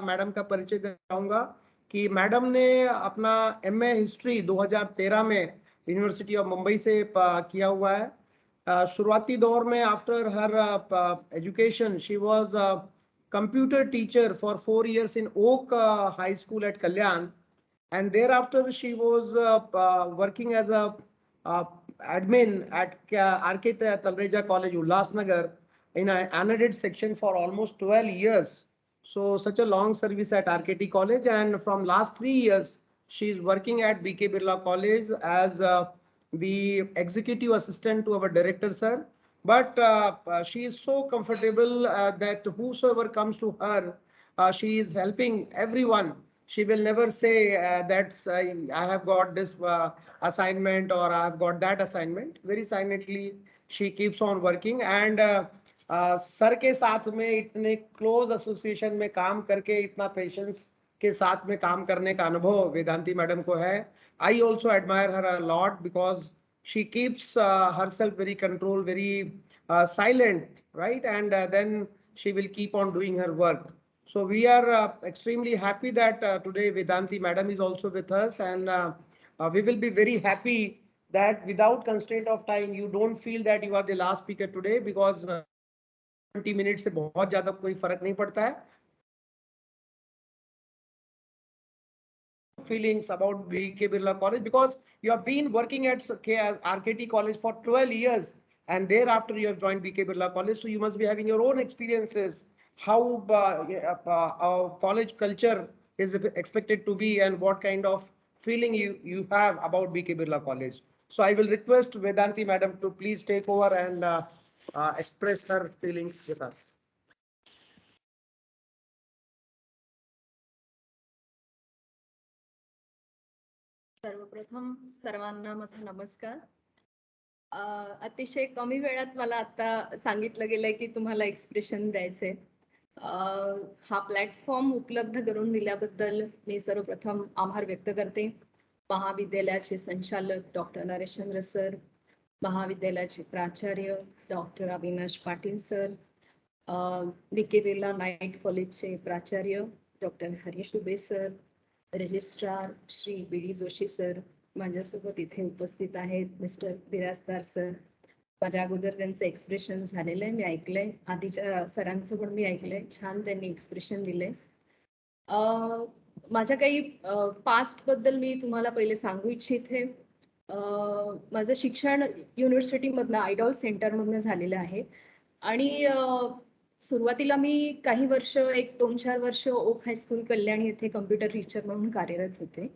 मैडम का परिचय कराऊंगा कि मैडम ने अपना MA हिस्ट्री 2013 में यूनिवर्सिटी ऑफ मुंबई से किया हुआ है। शुरुआती दौर में after her education she was computer teacher for 4 years in Oak High School at Kalyan, and thereafter she was working as a admin at RK Talreja College, Ulhasnagar, in an unaided section for almost 12 years. So such a long service at RKT College, and from last 3 years she is working at BK Birla College as the executive assistant to our director sir. But she is so comfortable that whosoever comes to her, she is helping everyone. She will never say that I have got this assignment or I have got that assignment. Very silently she keeps on working, and sir के साथ में इतने close association में काम करके इतना patience के साथ में काम करने का अनुभव वेदांती मैडम को है। I also admire her a lot because she keeps herself very controlled, very silent, right? And then she will keep on doing her work. So we are extremely happy that today Vedanti madam is also with us, and we will be very happy that without constraint of time, you don't feel that you are the last speaker today, because 20 minutes से बहुत ज़्यादा कोई फर्क नहीं पड़ता है। Feelings about BK Birla College, because you have been working at RKT College for 12 years and thereafter you have joined BK Birla College, so you must be having your own experiences how our college culture is expected to be and what kind of feeling you have about BK Birla College. So I will request Vedanti madam to please take over and express her feelings with us. सर्वप्रथम सर्वांना माझा नमस्कार। अतिशय कमी वेळात मला आता सांगितलं गेलंय की तुम्हाला एक्सप्रेशन द्यायचे। हा प्लॅटफॉर्म उपलब्ध करून दिल्याबद्दल मी सर्वप्रथम आभार व्यक्त करते। महाविद्यालयाचे संचालक डॉक्टर नरेशचंद्र सर, महाविद्यालयाचे प्राचार्य doctor Avinash Patil sir, BK Birla night कॉलेजचे प्राचार्य doctor Harish Dubey sir, registrar Shri BD Joshi sir, माझ्यासोबत इथे उपस्थित आहेत मिस्टर बिराजदार सर। माझ्या अगोदर त्यांचं एक्सप्रेशन झालेलं आहे, मी ऐकलंय, आधीच्या सरांचं पण मी ऐकलंय, छान त्यांनी एक्सप्रेशन दिले। माझ्या काही पास्ट बद्दल मी तुम्हाला पहिले सांगू इच्छिते। माझं शिक्षण युनिव्हर्सिटीमधनं आयडॉल सेंटरमधनं झालेलं आहे आणि सुरुवातीला मी काही वर्ष 1-2-4 वर्ष ओक हायस्कूल कल्याण येथे कम्प्युटर टीचर म्हणून कार्यरत होते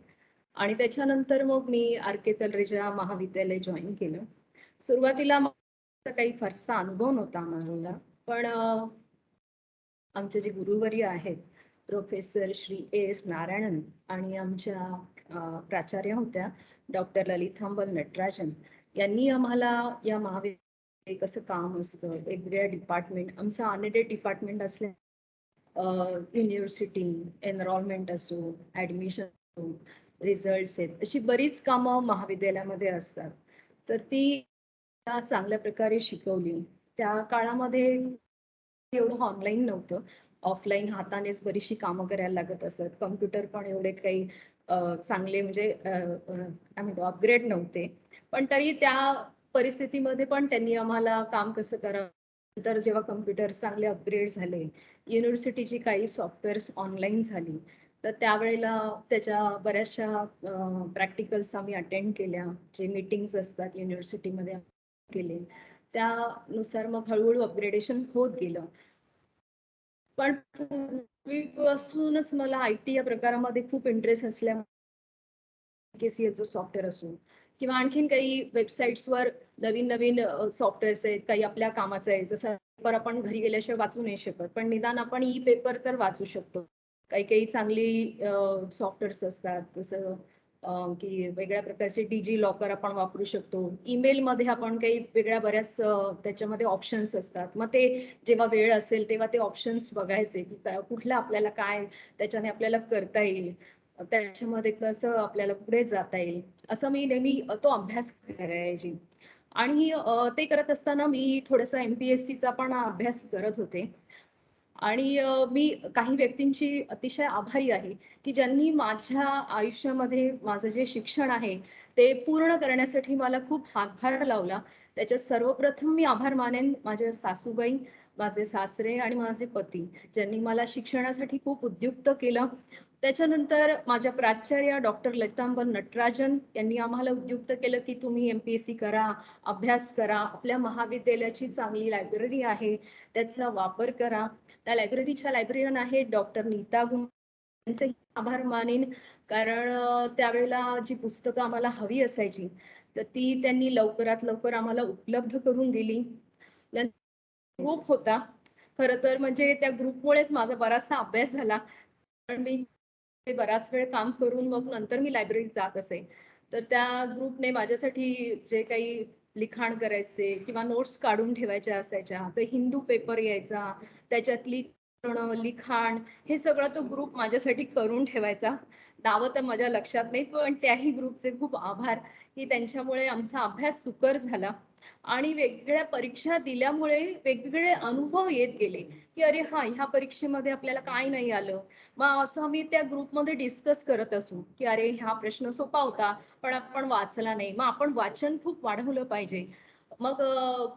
आणि त्याच्यानंतर मग मी आर.के. तलरेजा महाविद्यालय जॉईन केलं. सुरुवातीला काही फारसा अनुभव नव्हता आम्हाला, पण आमचे जे गुरुवर्य आहेत प्रोफेसर श्री एस नारायणन आणि आमच्या प्राचार्य होत्या डॉक्टर ललितांबल नटराजन यांनी आम्हाला या महाविद्यालयात कसं काम असतं, वेगवेगळ्या डिपार्टमेंट, आमचं अनएडेड डिपार्टमेंट असल्या युनिव्हर्सिटी एनरोलमेंट असो, ऍडमिशन असो, रिझल्ट्स आहेत, अशी बरीच कामं महाविद्यालयामध्ये असतात. तर ती चांगल्या प्रकारे शिकवली. त्या काळामध्ये एवढं ऑनलाईन नव्हतं, ऑफलाईन हातानेच बरीचशी कामं करायला लागत असत. कम्प्युटर पण एवढे काही चांगले म्हणजे काय म्हणतो अपग्रेड नव्हते, पण तरी त्या परिस्थितीमध्ये पण त्यांनी आम्हाला काम कसं करावं. नंतर जेव्हा कम्प्युटर चांगले अपग्रेड झाले, युनिव्हर्सिटीची काही सॉफ्टवेअर्स ऑनलाईन झाली, तर त्यावेळेला त्याच्या बऱ्याचशा प्रॅक्टिकल्स आम्ही अटेंड केल्या. जे मीटिंग्स असतात युनिव्हर्सिटीमध्ये केले, त्यानुसार मग हळूहळू अपग्रेडेशन होत गेलं. पण पूर्वीपासूनच मला आयटी या प्रकारामध्ये खूप इंटरेस्ट असल्यामुळे BKCLचं सॉफ्टवेअर असो किंवा आणखीन काही वेबसाईट्सवर नवीन नवीन सॉफ्टवेअर्स आहेत, काही आपल्या कामाचं आहे. जसं पेपर आपण घरी गेल्याशिवाय वाचू नाही शकत, पण निदान आपण ई पेपर तर वाचू शकतो. काही काही चांगली सॉफ्टवेअर्स असतात, जसं की वेगळ्या प्रकारचे डिजी लॉकर आपण वापरू शकतो. ईमेलमध्ये आपण काही वेगळ्या बऱ्याच त्याच्यामध्ये ऑप्शन्स असतात. मग ते जेव्हा वेळ असेल तेव्हा ते ऑप्शन्स बघायचे की कुठलं आपल्याला काय त्याच्याने आपल्याला करता येईल, त्याच्यामध्ये कसं आपल्याला पुढे जाता येईल, असं मी नेहमी तो अभ्यास करायची. आणि ते करत असताना मी थोडंसं MPSCचा पण अभ्यास करत होते. आणि मी काही व्यक्तींची अतिशय आभारी आहे की ज्यांनी माझ्या आयुष्यामध्ये माझं जे शिक्षण आहे ते पूर्ण करण्यासाठी मला खूप हातभार लावला. त्याच्यात सर्वप्रथम मी आभार मानेन माझ्या सासूबाई, माझे सासरे आणि माझे पती, ज्यांनी मला शिक्षणासाठी खूप उद्युक्त केलं. त्याच्यानंतर माझ्या प्राचार्या डॉक्टर ललितांबल नटराजन यांनी आम्हाला उद्युक्त केलं की तुम्ही MPSC करा, अभ्यास करा, आपल्या महाविद्यालयाची चांगली लायब्ररी आहे त्याचा वापर करा. त्या लायब्ररीच्या लायब्ररीयन आहेत डॉक्टर नीता गुम, त्यांचे आभार मानेन, कारण त्यावेळेला जी पुस्तकं आम्हाला हवी असायची तर ती त्यांनी लवकरात लवकर आम्हाला उपलब्ध करून दिली. ग्रुप होता, खरं तर म्हणजे त्या ग्रुपमुळेच माझा बराचसा अभ्यास झाला, पण मी बराच वेळ काम करून मग नंतर मी लायब्ररीत जात असे. तर त्या ग्रुपने माझ्यासाठी जे काही लिखाण करायचे किंवा नोट्स काढून ठेवायच्या असायच्या, तर हिंदू पेपर यायचा, त्याच्यातली लिखाण हे सगळं तो ग्रुप माझ्यासाठी करून ठेवायचा. नावं तर माझ्या लक्षात नाही, पण त्याही ग्रुपचे खूप आभार की त्यांच्यामुळे आमचा अभ्यास सुकर झाला. आणि वेगवेगळ्या परीक्षा दिल्यामुळे वेगवेगळे अनुभव येत गेले की अरे हा, ह्या परीक्षेमध्ये आपल्याला काय नाही आलं, मग असं आम्ही त्या ग्रुपमध्ये डिस्कस करत असू की अरे हा प्रश्न सोपा होता पण आपण वाचला नाही, मग आपण वाचन खूप वाढवलं पाहिजे. मग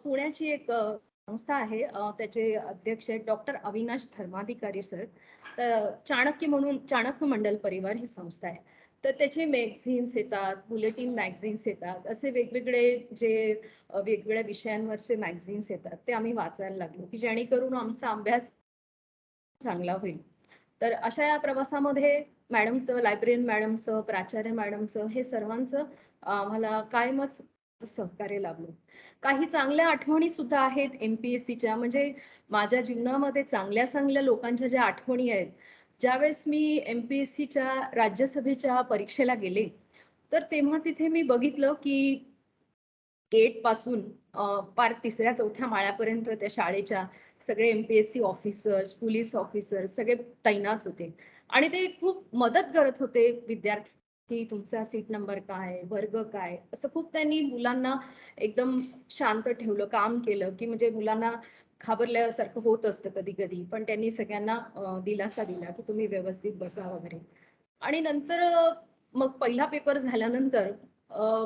पुण्याची एक संस्था आहे, त्याचे अध्यक्ष आहेत डॉक्टर अविनाश धर्माधिकारी सर. तर चाणक्य म्हणून चाणक्य मंडल परिवार ही संस्था आहे. तर त्याचे मॅगझिन्स येतात, बुलेटिन मॅगझिन्स येतात, असे वेगवेगळे जे वेगवेगळ्या विषयांवरचे मॅगझिन्स येतात ते आम्ही वाचायला लागलो की जेणेकरून आमचा अभ्यास चांगला होईल. तर अशा या प्रवासामध्ये मॅडमचं, लायब्ररीयन मॅडमचं, प्राचार्य मॅडमचं, हे सर्वांचं आम्हाला कायमच सहकार्य लाभलं. काही चांगल्या आठवणी सुद्धा आहेत MPSCच्या, म्हणजे माझ्या जीवनामध्ये चांगल्या चांगल्या लोकांच्या ज्या आठवणी आहेत. ज्यावेळेस मी MPSCच्या राज्यसभेच्या परीक्षेला गेले तर तेव्हा तिथे मी बघितलं की गेट पासून पार 3ऱ्या-4थ्या माळ्यापर्यंत त्या शाळेच्या सगळे MPSC ऑफिसर्स, पोलीस ऑफिसर्स सगळे तैनात होते आणि ते खूप मदत करत होते विद्यार्थी, तुमचा सीट नंबर काय, वर्ग काय, असं खूप त्यांनी मुलांना एकदम शांत ठेवलं, काम केलं की म्हणजे मुलांना घाबरल्यासारखं होत असतं कधी कधी, पण त्यांनी सगळ्यांना दिलासा दिला की तुम्ही व्यवस्थित बसा वगैरे. आणि नंतर मग पहिला पेपर झाल्यानंतर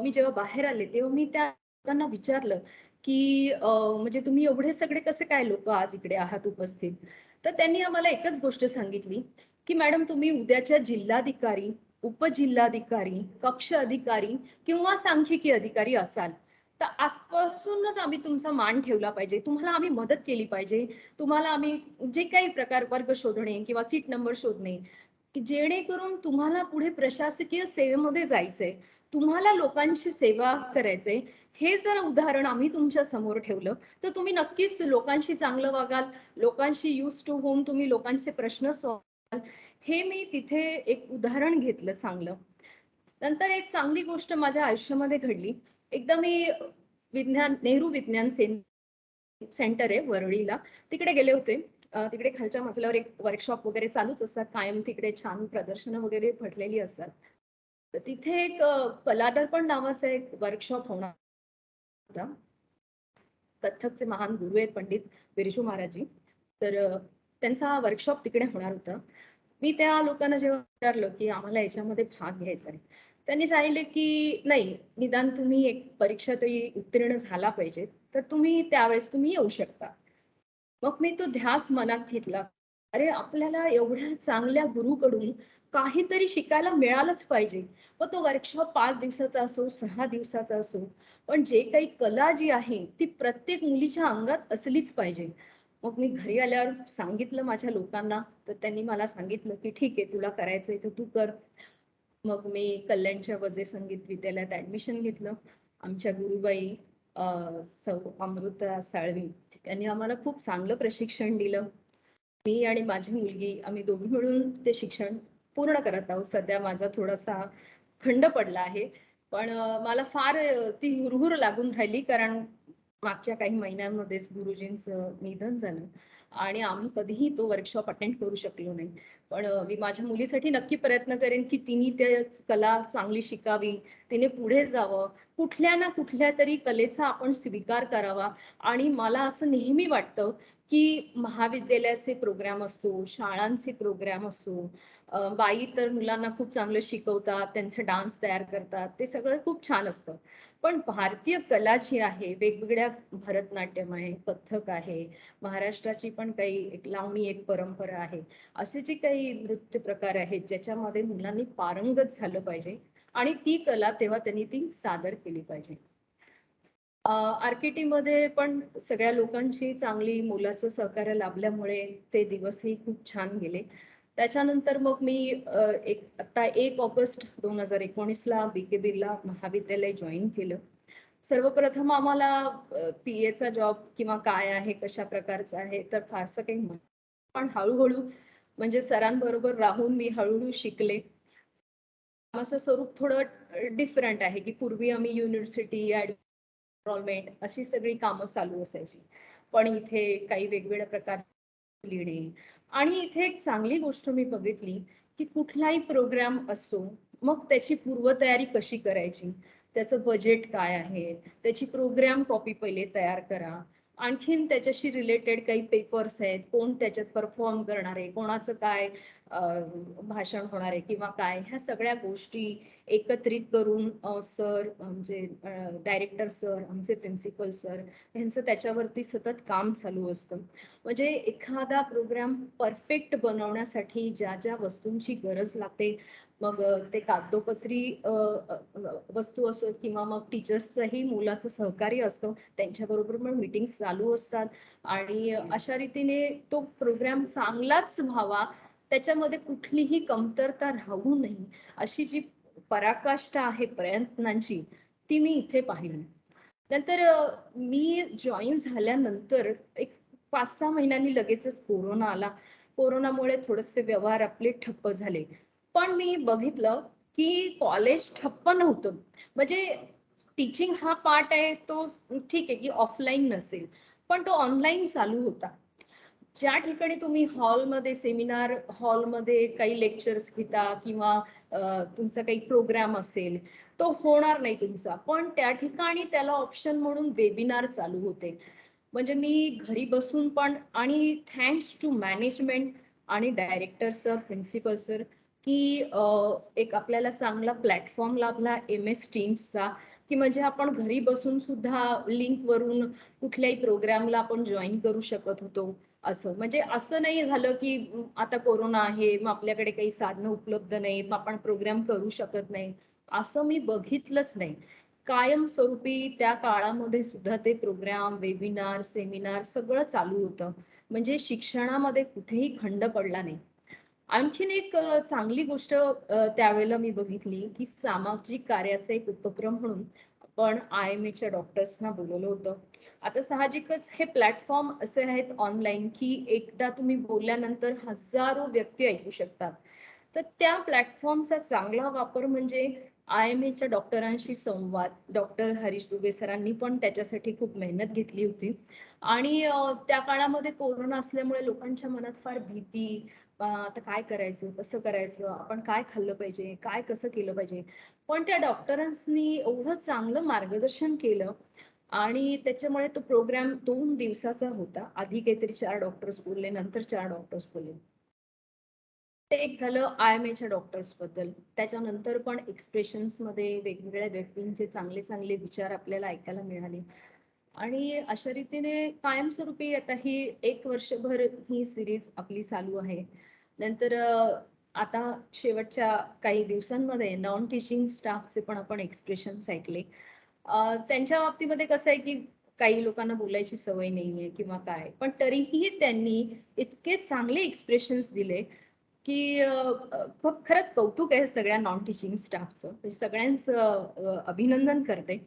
मी जेव्हा बाहेर आले तेव्हा मी त्या लोकांना विचारलं की म्हणजे तुम्ही एवढे सगळे कसे काय लोक आज इकडे आहात उपस्थित. तर त्यांनी आम्हाला एकच गोष्ट सांगितली की मॅडम तुम्ही उद्याच्या जिल्हाधिकारी, उपजिल्हाधिकारी, कक्ष अधिकारी किंवा सांख्यिकी अधिकारी असाल तर आजपासूनच आम्ही तुमचा मान ठेवला पाहिजे, तुम्हाला आम्ही मदत केली पाहिजे, तुम्हाला आम्ही जे काही प्रकार वर्ग शोधणे किंवा सीट नंबर शोधणे की जेणेकरून तुम्हाला पुढे प्रशासकीय सेवेमध्ये जायचंय, तुम्हाला लोकांची सेवा करायचंय, हे जर उदाहरण आम्ही तुमच्या समोर ठेवलं तर तुम्ही नक्कीच लोकांशी चांगलं वागाल, लोकांशी यूज टू होम तुम्ही लोकांचे प्रश्न सॉल्व्ह. हे मी तिथे एक उदाहरण घेतलं चांगलं. नंतर एक चांगली गोष्ट माझ्या आयुष्यामध्ये घडली. एकदा मी नेहरू विज्ञान सेंटर आहे वरळीला, तिकडे गेले होते. तिकडे खालच्या मजल्यावर एक वर्कशॉप वगैरे चालूच असतात कायम, तिकडे छान प्रदर्शनं वगैरे भरलेली असतात. तर तिथे एक कलादर्पण नावाचा एक वर्कशॉप होणार होता. कथ्थकचे महान गुरु आहेत पंडित बिरजू महाराजजी, तर त्यांचा वर्कशॉप तिकडे होणार होता. मी त्या लोकांना जेव्हा विचारलं की आम्हाला याच्यामध्ये भाग घ्यायचा आहे, त्यांनी सांगितले की नाही, निदान तुम्ही एक परीक्षा तरी उत्तीर्ण झाला पाहिजे, तर तुम्ही त्यावेळेस तुम्ही येऊ शकता. मग मी तो ध्यास मनात घेतला. अरे आपल्याला एवढ्या चांगल्या गुरुकडून काहीतरी शिकायला मिळालंच पाहिजे. मग तो वर्कशॉप 5 दिवसाचा असो, 6 दिवसाचा असो, पण जे काही कला जी आहे ती प्रत्येक मुलीच्या अंगात असलीच पाहिजे. मग मी घरी आल्यावर सांगितलं माझ्या लोकांना, तर त्यांनी मला सांगितलं की ठीक आहे, तुला करायचंय तर तू कर. मग मी कल्याणच्या वजे संगीत विद्यालयात ऍडमिशन घेतलं. आमच्या गुरुबाई सौ अमृता साळवी त्यांनी आम्हाला खूप चांगलं प्रशिक्षण दिलं. मी आणि माझी मुलगी आम्ही दोघी मिळून ते शिक्षण पूर्ण करत आहोत. सध्या माझा थोडासा खंड पडला आहे, पण मला फार ती हुरहुर लागून राहिली, कारण मागच्या काही महिन्यांमध्येच गुरुजींचं निधन झालं आणि आम्ही कधीही तो वर्कशॉप अटेंड करू शकलो नाही. पण मी माझ्या मुलीसाठी नक्की प्रयत्न करेन की तिने ते कला चांगली शिकावी, तिने पुढे जावं, कुठल्या ना कुठल्या तरी कलेचा आपण स्वीकार करावा. आणि मला असं नेहमी वाटतं की महाविद्यालयाचे प्रोग्राम असो, शाळांचे प्रोग्राम असो, बाई तर मुलांना खूप चांगलं शिकवतात, त्यांचे डान्स तयार करतात, ते सगळं खूप छान असतं. पण भारतीय कला जी आहे, वेगवेगळ्या भरतनाट्यम आहे, कथ्थक आहे, महाराष्ट्राची पण काही एक लावणी एक परंपरा आहे, असे जे काही नृत्य प्रकार आहेत ज्याच्यामध्ये मुलांनी पारंगत झालं पाहिजे आणि ती कला तेव्हा त्यांनी ती सादर केली पाहिजे. आरकेटी मध्ये पण सगळ्या लोकांची चांगली मोलाचं सहकार्य लाभल्यामुळे ते दिवसही खूप छान गेले. त्याच्यानंतर मग मी आता 1 ऑगस्ट 2019ला BK बिर्ला महाविद्यालय जॉईन केलं. सर्वप्रथम आम्हाला PA जॉब किंवा काय आहे, कशा प्रकारचा आहे, तर फारसं काही माहिती, पण हळूहळू म्हणजे सरांबरोबर राहून मी हळूहळू शिकले. कामाचं स्वरूप थोडं डिफरंट आहे की पूर्वी आम्ही युनिव्हर्सिटी एनरोलमेंट अशी सगळी कामं चालू असायची, पण इथे काही वेगवेगळ्या प्रकारचे लिहिणे. आणि इथे एक चांगली गोष्ट मी बघितली की कुठलाही प्रोग्राम असो, मग त्याची पूर्वतयारी कशी करायची, त्याचं बजेट काय आहे, त्याची प्रोग्राम कॉपी पहिले तयार करा, आणखीन त्याच्याशी रिलेटेड काही पेपर्स आहेत, कोण त्याच्यात परफॉर्म करणार आहे, कोणाचं काय भाषण होणार आहे किंवा काय, ह्या सगळ्या गोष्टी एकत्रित करून सर, आमचे डायरेक्टर सर, आमचे प्रिन्सिपल सर यांचं त्याच्यावरती सतत काम चालू असतं. म्हणजे एखादा प्रोग्राम परफेक्ट बनवण्यासाठी ज्या ज्या वस्तूंची गरज लागते, मग ते कागदोपत्री वस्तू असो किंवा मग टीचर्सचंही मुलाचं सहकार्य असतं, त्यांच्याबरोबर पण मीटिंग्स चालू असतात आणि अशा रीतीने तो प्रोग्राम चांगलाच व्हावा, त्याच्यामध्ये कुठलीही कमतरता राहू नये, अशी जी पराकाष्ठा आहे प्रयत्नांची, ती मी इथे पाहिली. नंतर मी जॉईन झाल्यानंतर एक 5-6 महिन्यांनी लगेचच कोरोना आला. कोरोनामुळे थोडेसे व्यवहार आपले ठप्प झाले. पण मी बघितलं की कॉलेज ठप्प नव्हतं. म्हणजे टीचिंग हा पार्ट आहे तो ठीक आहे की ऑफलाईन नसेल, पण तो ऑनलाईन चालू होता. ज्या ठिकाणी तुम्ही हॉलमध्ये, सेमिनार हॉलमध्ये काही लेक्चर्स घेता किंवा तुमचा काही प्रोग्राम असेल, तो होणार नाही तुमचा, पण त्या ठिकाणी त्याला ऑप्शन म्हणून वेबिनार चालू होते. म्हणजे मी घरी बसून पण, आणि थँक्स टू मॅनेजमेंट आणि डायरेक्टर सर, प्रिन्सिपल सर, की एक आपल्याला चांगला प्लॅटफॉर्म लाभला MS टीम्सचा, की म्हणजे आपण घरी बसून सुद्धा लिंक वरून कुठल्याही प्रोग्रामला आपण जॉईन करू शकत होतो. असं म्हणजे असं नाही झालं की आता कोरोना आहे, मग आपल्याकडे काही साधनं उपलब्ध नाही, मग आपण प्रोग्राम करू शकत नाही, असं मी बघितलंच नाही. कायमस्वरूपी त्या काळामध्ये सुद्धा ते प्रोग्राम, वेबिनार, सेमिनार सगळं चालू होतं. म्हणजे शिक्षणामध्ये कुठेही खंड पडला नाही. आणखीन एक चांगली गोष्ट त्यावेळेला मी बघितली की सामाजिक कार्याचा एक उपक्रम म्हणून आपण IMAच्या डॉक्टर्सना बोलवलं होतं. आता साहजिकच हे प्लॅटफॉर्म असे आहेत ऑनलाईन की एकदा तुम्ही बोलल्यानंतर हजारो व्यक्ती ऐकू शकतात. तर त्या प्लॅटफॉर्मचा चांगला वापर म्हणजे IMAच्या डॉक्टरांशी संवाद. डॉक्टर हरीश दुबे सरांनी पण त्याच्यासाठी खूप मेहनत घेतली होती आणि त्या काळामध्ये कोरोना असल्यामुळे लोकांच्या मनात फार भीती, आता काय करायचं, कसं करायचं, आपण काय खाल्लं पाहिजे, काय कसं केलं पाहिजे. पण त्या डॉक्टरांनी एवढं चांगलं मार्गदर्शन केलं आणि त्याच्यामुळे तो प्रोग्राम 2 दिवसाचा होता. आधी काहीतरी 4 डॉक्टर्स बोलले, नंतर 4 डॉक्टर्स बोलले. ते एक झालं IMAच्या डॉक्टर्स बद्दल. त्याच्यानंतर पण एक्सप्रेशन्स मध्ये वेगवेगळ्या व्यक्तींचे चांगले चांगले विचार आपल्याला ऐकायला मिळाले आणि अशा रीतीने कायमस्वरूपी आता ही 1 वर्षभर ही सिरीज आपली चालू आहे. नंतर आता शेवटच्या काही दिवसांमध्ये नॉन टीचिंग स्टाफचे पण आपण एक्सप्रेशन्स ऐकले. त्यांच्या बाबतीमध्ये कसं आहे की काही लोकांना बोलायची सवय नाहीये किंवा काय, पण तरीही त्यांनी इतके चांगले एक्सप्रेशन्स दिले की खूप खरंच कौतुक आहे सगळ्या नॉन टीचिंग स्टाफचं. सगळ्यांचं अभिनंदन करते.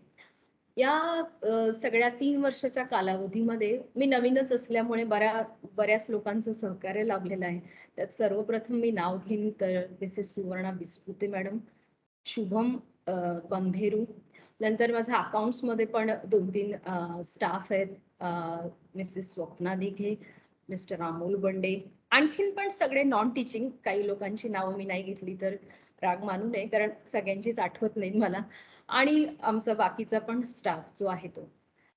या सगळ्या 3 वर्षाच्या कालावधीमध्ये मी नवीनच असल्यामुळे बऱ्याच लोकांचं सहकार्य लाभलेलं आहे. त्यात सर्वप्रथम मी नाव घेईन तर मिसेस सुवर्णा बिस्पुते मॅडम, शुभम बंधेरू. नंतर माझ्या अकाउंट्स मध्ये पण 2-3 स्टाफ आहेत. मिसेस स्वप्ना दिघे, मिस्टर अमोल बंडे, आणखीन पण सगळे नॉन टीचिंग. काही लोकांची नावं मी नाही घेतली तर राग मानू नये, कारण सगळ्यांचीच आठवत नाही मला. आणि आमचा बाकीचा पण स्टाफ जो आहे तो.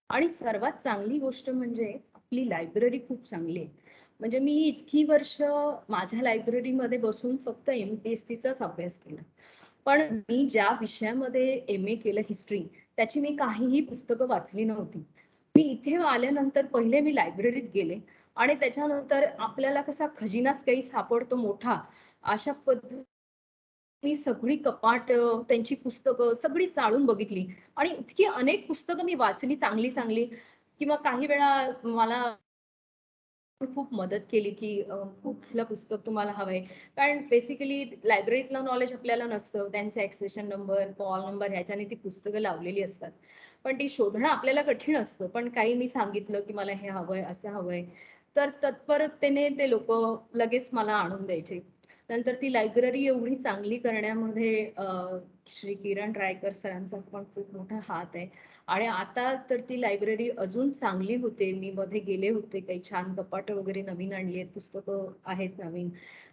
आणि सर्वात चांगली गोष्ट म्हणजे आपली लायब्ररी खूप चांगली आहे. म्हणजे मी इतकी वर्ष माझ्या लायब्ररीमध्ये बसून फक्त MPSCचाच अभ्यास केला. पण मी ज्या विषयामध्ये MA केलं हिस्ट्री, त्याची मी काहीही पुस्तकं वाचली नव्हती. मी इथे आल्यानंतर पहिले मी लायब्ररीत गेले आणि त्याच्यानंतर आपल्याला कसा खजिनाच काही सापडतो मोठा, अशा पद्धतीने मी सगळी कपाट, त्यांची पुस्तकं सगळी चाळून बघितली आणि इतकी अनेक पुस्तकं मी वाचली चांगली चांगली. किंवा काही वेळा मला खूप मदत केली की कुठलं पुस्तक तुम्हाला हवंय, कारण बेसिकली लायब्ररीतलं नॉलेज आपल्याला नसतं. त्यांचे एक्सेशन नंबर, कॉल नंबर ह्याच्याने ती पुस्तकं लावलेली असतात, पण ती शोधणं आपल्याला कठीण असतं. पण काही मी सांगितलं की मला हे हवंय, असं हवंय, तर तत्परतेने ते लोक लगेच मला आणून द्यायचे. नंतर ती लायब्ररी एवढी चांगली करण्यामध्ये श्री किरण रायकर सरांचा पण खूप मोठा हात आहे. आणि आता तर ती लायब्ररी अजून चांगली होते. मी मध्ये गेले होते, काही छान कपाट वगैरे नवीन आणली आहेत, पुस्तकं आहेत नवीन.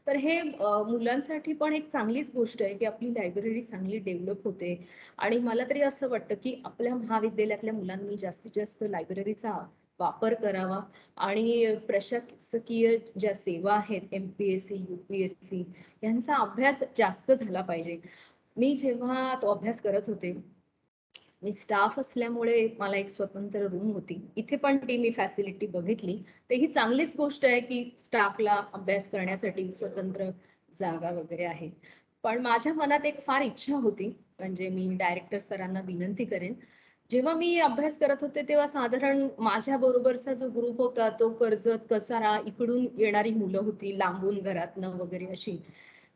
तर हे मुलांसाठी पण एक चांगलीच गोष्ट आहे की आपली लायब्ररी चांगली डेव्हलप होते. आणि मला तरी असं वाटतं की आपल्या महाविद्यालयातल्या मुलांनी जास्तीत जास्त लायब्ररीचा वापर करावा आणि प्रशासकीय ज्या सेवा आहेत, MPSC, UPSC, यांचा अभ्यास जास्त झाला पाहिजे. मी जेव्हा तो अभ्यास करत होते, मी स्टाफ असल्यामुळे मला एक स्वतंत्र रूम होती. इथे पण ती मी फॅसिलिटी बघितली. तर ही चांगलीच गोष्ट आहे की स्टाफला अभ्यास करण्यासाठी स्वतंत्र जागा वगैरे आहे. पण माझ्या मनात एक फार इच्छा होती, म्हणजे मी डायरेक्टर सरांना विनंती करेन. जेव्हा मी अभ्यास करत होते तेव्हा साधारण माझ्या बरोबरचा जो ग्रुप होता तो कर्जत, कसारा इकडून येणारी मुलं होती, लांबून घरातनं वगैरे अशी.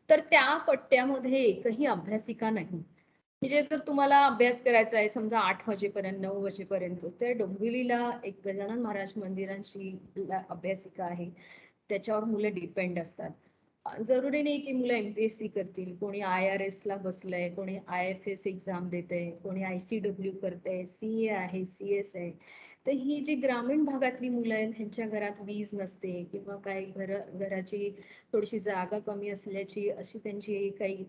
तर त्या पट्ट्यामध्ये एकही अभ्यासिका नाही. म्हणजे जर तुम्हाला अभ्यास करायचा आहे समजा 8 वाजेपर्यंत, 9 वाजेपर्यंत, तर डोंबिवलीला एक गजानन महाराज मंदिरांची अभ्यासिका आहे. त्याच्यावर मुलं डिपेंड असतात. जरुरी नाही की मुलं MPSC करतील. कोणी IRS ला बसलंय, कोणी IFS एक्झाम देतंय, कोणी ICW करतंय, CA आहे, CS आहे. तर ही जी ग्रामीण भागातली मुलं आहेत, ह्यांच्या घरात वीज नसते किंवा काही घराची थोडीशी जागा कमी असल्याची अशी त्यांची काही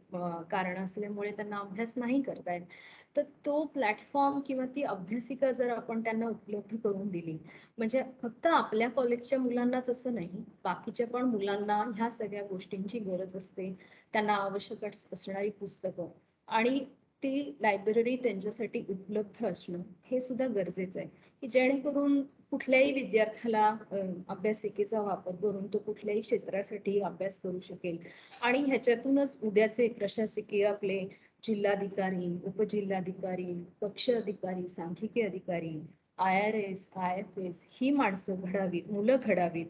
कारण असल्यामुळे त्यांना अभ्यास नाही करता येत. तर तो प्लॅटफॉर्म किंवा ती अभ्यासिका जर आपण त्यांना उपलब्ध करून दिली, म्हणजे फक्त आपल्या कॉलेजच्या मुलांनाच असं नाही, बाकीच्या पण मुलांना ह्या सगळ्या गोष्टींची गरज असते. त्यांना आवश्यक असणारी पुस्तकं आणि ती लायब्ररी त्यांच्यासाठी उपलब्ध असणं हे सुद्धा गरजेचं आहे, की जेणेकरून कुठल्याही विद्यार्थ्याला अभ्यासिकेचा वापर करून तो कुठल्याही क्षेत्रासाठी अभ्यास करू शकेल. आणि ह्याच्यातूनच उद्याचे प्रशासकीय आपले जिल्हाधिकारी, उपजिल्हाधिकारी, कक्ष अधिकारी, सांख्यिकी अधिकारी, IRS, IFS ही माणसं घडावीत, मुलं घडावीत,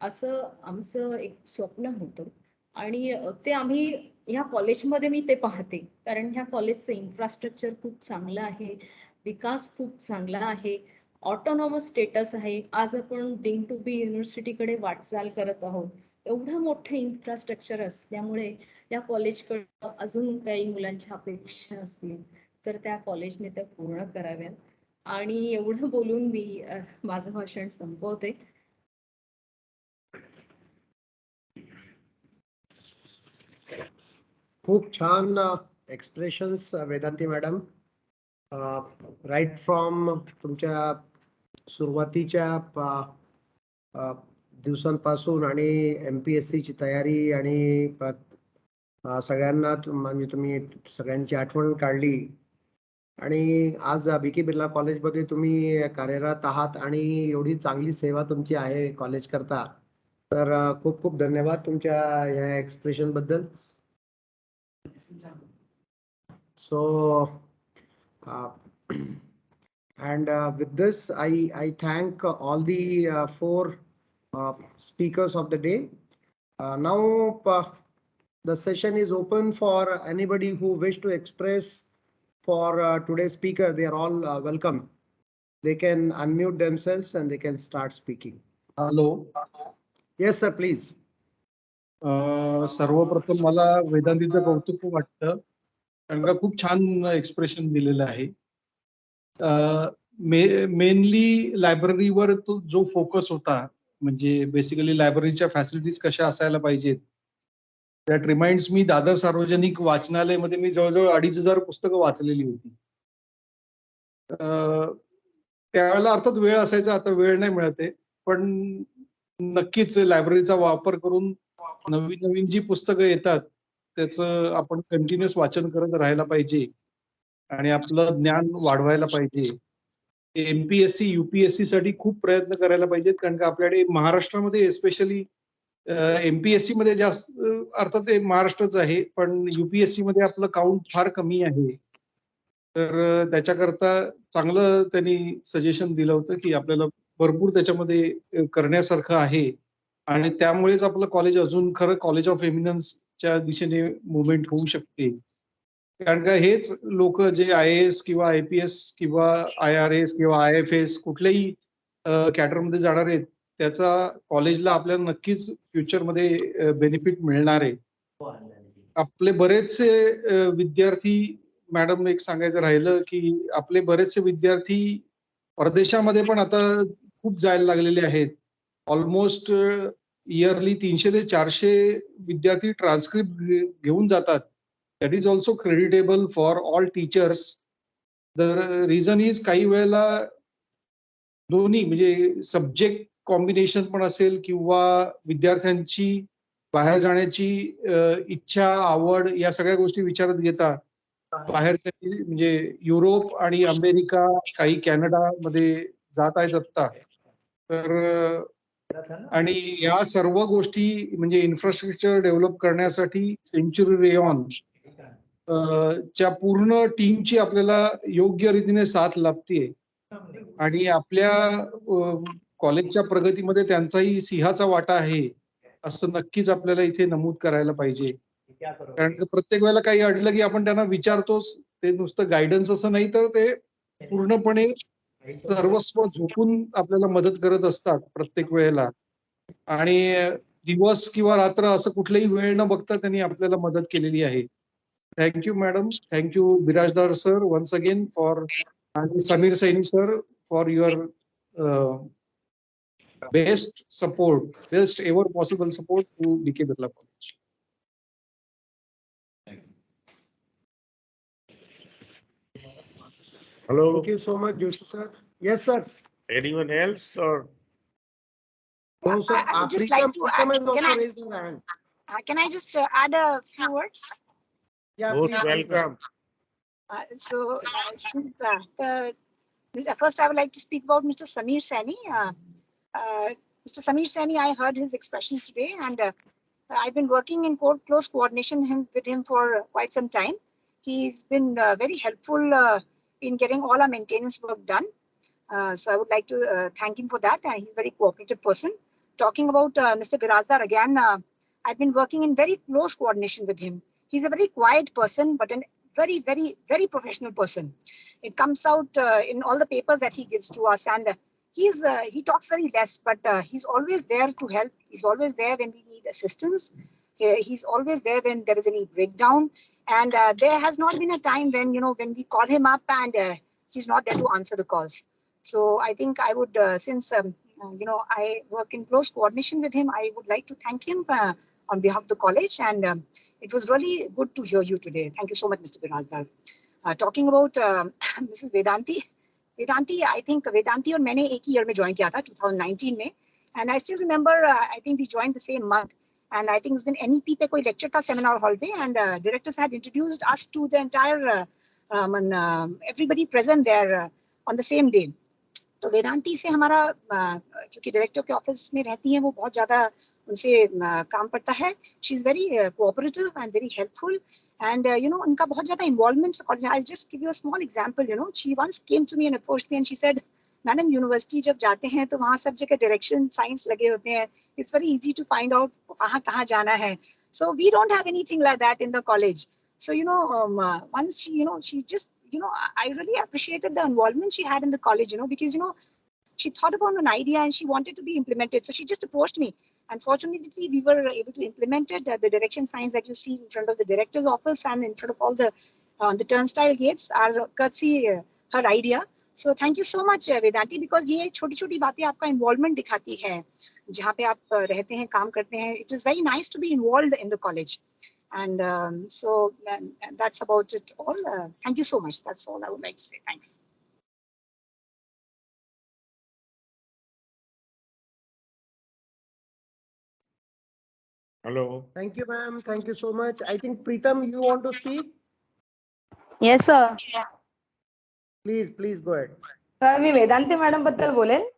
असं आमचं एक स्वप्न होतं. आणि ते आम्ही ह्या कॉलेजमध्ये मी ते पाहते, कारण ह्या कॉलेजचं इन्फ्रास्ट्रक्चर खूप चांगलं आहे, विकास खूप चांगला आहे, ऑटोनॉमस स्टेटस आहे. आज आपण डीम टू बी युनिव्हर्सिटीकडे वाटचाल करत आहोत. एवढं मोठं इन्फ्रास्ट्रक्चर असल्यामुळे या कॉलेजकडे अजून काही मुलांच्या अपेक्षा असतील तर त्या कॉलेजने त्या पूर्ण कराव्यात. आणि एवढं बोलून मी माझं भाषण संपवते. खूप छान expressions Vedanti madam. Right from तुमच्या सुरुवातीच्या दिवसांपासून आणि MPSC ची तयारी आणि सगळ्यांना म्हणजे तुम्ही सगळ्यांची आठवण काढली आणि आज BK बिर्ला कॉलेजमध्ये तुम्ही कार्यरत आहात आणि एवढी चांगली सेवा तुमची आहे कॉलेज करता. तर खूप खूप धन्यवाद तुमच्या या एक्सप्रेशन बद्दल. So and with this I thank all the 4 speakers of the day. Now the session is open for anybody who wish to express for today's speaker. They are all welcome. They can unmute themselves and they can start speaking. Hello. Yes sir, please. सर्वप्रथम मला वेदांतीचं कौतुक वाटतं, कारण का खूप छान expression दिलेलं आहे. मेनली लायब्ररीवर तो जो फोकस होता, म्हणजे बेसिकली लायब्ररीच्या फॅसिलिटीज कशा असायला पाहिजेत. दॅट रिमाइंड्स मी दादर सार्वजनिक वाचनालयामध्ये मी जवळजवळ 2500 पुस्तकं वाचलेली होती. त्यावेळेला अर्थात वेळ असायचा, आता वेळ नाही मिळत आहे, पण नक्कीच लायब्ररीचा वापर करून नवीन नवीन जी पुस्तकं येतात त्याचं आपण कंटिन्युअस वाचन करत राहायला पाहिजे आणि आपलं ज्ञान वाढवायला पाहिजे. MPSC UPSC साठी खूप प्रयत्न करायला पाहिजेत, कारण का आपल्याकडे महाराष्ट्रामध्ये स्पेशली MPSC मध्ये जास्त अर्थात ते महाराष्ट्रच आहे, पण UPSC मध्ये आपलं काउंट फार कमी आहे. तर त्याच्याकरता चांगलं त्यांनी सजेशन दिलं होतं की आपल्याला भरपूर त्याच्यामध्ये करण्यासारखं आहे आणि त्यामुळेच आपलं कॉलेज अजून खरं कॉलेज ऑफ एमिनन्सच्या दिशेने मुवमेंट होऊ शकते. कारण का हेच लोक जे IAS किंवा IPS किंवा IRS किंवा IFS कुठल्याही कॅडरमध्ये जाणार आहेत, त्याचा कॉलेजला आपल्याला नक्कीच फ्युचरमध्ये बेनिफिट मिळणार आहे. आपले बरेचसे विद्यार्थी, मॅडम एक सांगायचं राहिलं की आपले बरेचसे विद्यार्थी परदेशामध्ये पण आता खूप जायला लागलेले आहेत. ऑलमोस्ट इयरली 300 ते 400 विद्यार्थी ट्रान्सक्रिप्ट घेऊन जातात. That is also creditable for all teachers. The reason is काही वेळेला दोन्ही म्हणजे सब्जेक्ट कॉम्बिनेशन पण असेल किंवा विद्यार्थ्यांची बाहेर जाण्याची इच्छा, आवड या सगळ्या गोष्टी विचारात घेता बाहेर म्हणजे युरोप आणि अमेरिका, काही कॅनडामध्ये जात आहेत आता. तर आणि या सर्व गोष्टी म्हणजे इन्फ्रास्ट्रक्चर डेव्हलप करण्यासाठी सेंच्युरी रेयॉन च्या पूर्ण टीमची आपल्याला योग्य रीतीने साथ लाभते आणि आपल्या कॉलेजच्या प्रगतीमध्ये त्यांचाही सिंहाचा वाटा आहे असं नक्कीच आपल्याला इथे नमूद करायला पाहिजे. कारण प्रत्येक वेळेला काही अडलं की आपण त्यांना विचारतोच, ते नुसतं गायडन्स असं नाही तर ते पूर्णपणे सर्वस्व झोपून आपल्याला मदत करत असतात प्रत्येक वेळेला. आणि दिवस किंवा रात्र असं कुठलीही वेळ न बघता त्यांनी आपल्याला मदत केलेली आहे. Thank you madam, thank you Birajdar sir once again for, आणि Sameer Saini sir for your best support, best ever possible support to BK Birla college. Hello. Thank you so much, Joshi sir. Yes, sir. Anyone else or? No, sir. I would just like to add, Has also raised his hand. can I just add a few words? Yeah, Most please. welcome. First I would like to speak about Mr. Sameer Saini. Mr. Sameer Saini, I heard his expressions today, and I've been working in close coordination with him for quite some time. He's been very helpful in getting all our maintenance work done. So I would like to thank him for that. He's a very cooperative person. Talking about Mr. Birajdar again, I've been working in very close coordination with him. He's a very quiet person, but a very, very, very professional person. It comes out in all the papers that he gives to us, and he talks very less, but he's always there to help. He's always there when we need assistance. He's always there when there is any breakdown, and there has not been a time when when we call him up and he's not there to answer the calls. So I think I would, since I work in close coordination with him, I would like to thank him on behalf of the college, and it was really good to hear you today. Thank you so much, Mr. Birajdar. Talking about Mrs. Vedanti, I think Vedanti और मैंने एक ही year में join किया था 2019 में, and I still remember I think we joined the same month, and I think then NEP पे कोई lecture था seminar hall पे, and directors had introduced us to the entire everybody present there on the same day. तो वेदांती से हमारा क्योंकि director के office में रहती हैं, वो बहुत ज्यादा उनसे काम पड़ता है. She is very cooperative and very helpful, and उनका बहुत ज्यादा involvement. I just give you a small example. She once came to me and approached me and she said, madam university जब जाते हैं तो वहाँ सब जगह डायरेक्शन साइंस लगे होते हैं. It's very easy to find out कहाँ जाना है. So we don't have anything like that in the college. So once she just I really appreciated the involvement she had in the college, because she thought about an idea and she wanted to be implemented. So she just approached me, and fortunately we were able to implement it. The direction signs that you see in front of the director's office and in front of all the turnstile gates are courtesy her idea. So thank you so much, Vedanti, because ये छोटी-छोटी बातें आपका involvement दिखाती है जहाँ पे आप रहते हैं, काम करते हैं. It is very nice to be involved in the college. And so that's about it all. Thank you so much. That's all I would like to say. Thanks. Hello. Thank you, ma'am. Thank you so much. I think Preetham, you want to speak? Yes, sir. Please go ahead. तर मी Vedanti madam बद्दल बोलेन.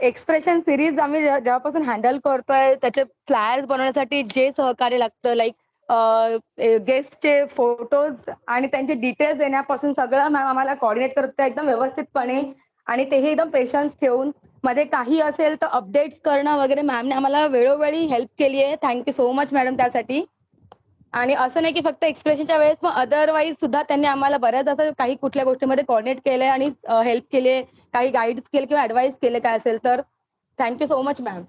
Expression series आम्ही जेव्हापासून handle करतोय, त्याचे flyers बनवण्यासाठी जे सहकार्य लागतं, लाईक गेस्टचे फोटोज आणि त्यांचे डिटेल्स देण्यापासून सगळं मॅम आम्हाला कोऑर्डिनेट करत होत्या एकदम व्यवस्थितपणे, आणि तेही एकदम पेशन्स ठेवून. मध्ये काही असेल तर अपडेट्स करणं वगैरे मॅमने आम्हाला वेळोवेळी हेल्प केली आहे. थँक्यू सो मच मॅडम त्यासाठी. आणि असं नाही की फक्त एक्सप्रेशनच्या वेळेस, पण अदरवाईज सुद्धा त्यांनी आम्हाला बऱ्याच असं काही कुठल्या गोष्टीमध्ये कोऑर्डिनेट केलंय आणि हेल्प केले, काही गाईड्स केले किंवा ऍडवाइस केले काय असेल तर. Thank you so much ma'am.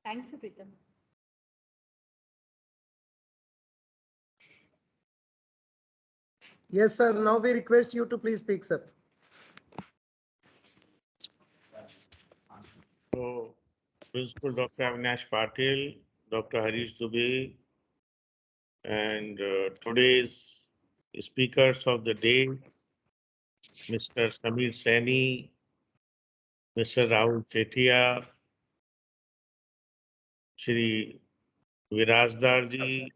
Thank you Pritam. Yes, sir. Now we request you to please speak, sir. So, Principal Dr. Avinash Patil, Dr. Harish Dubey, and today's speakers of the day, Mr. Samir Saini, Mr. Rahul Chetia, Shri Birajdar ji,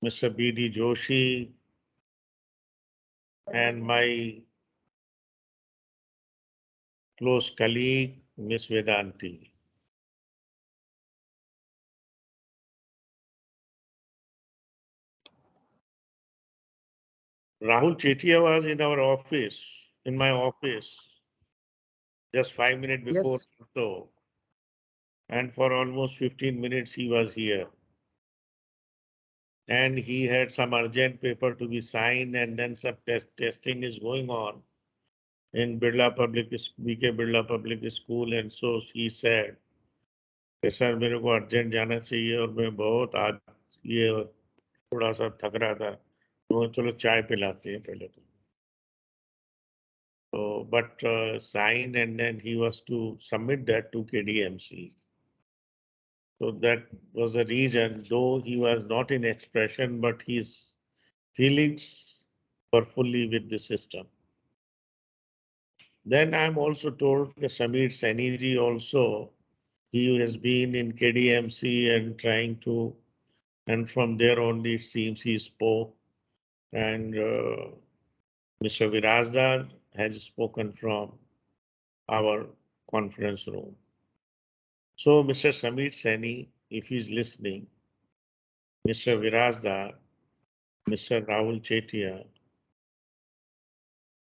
Mr. B.D. Joshi, and my close colleague, Ms. Vedanti. Rahul Chetia was in our office, in my office, just 5 minutes before. Yes. So, and for almost 15 minutes he was here. And he had some urgent paper to be signed, and then some testing is going on in BK Birla Public School. And so he said, sir मेरे को urgent जाना चाहिए और मैं बहुत आज ये थोड़ा सा थक रहा था, तो चलो चाय पिलाते हैं पहले तो. So, but signed, and then he was to submit that to KDMC. So that was the reason, though he was not in expression, but his feelings were fully with the system. Then I'm also told that Samir Saini ji also, he has been in KDMC and trying to, and from there only it seems he spoke. And Mr. Birajdar has spoken from our conference room. So Mr. Samir Saini, if he's listening, Mr. Birajdar, Mr. Rahul Chetia,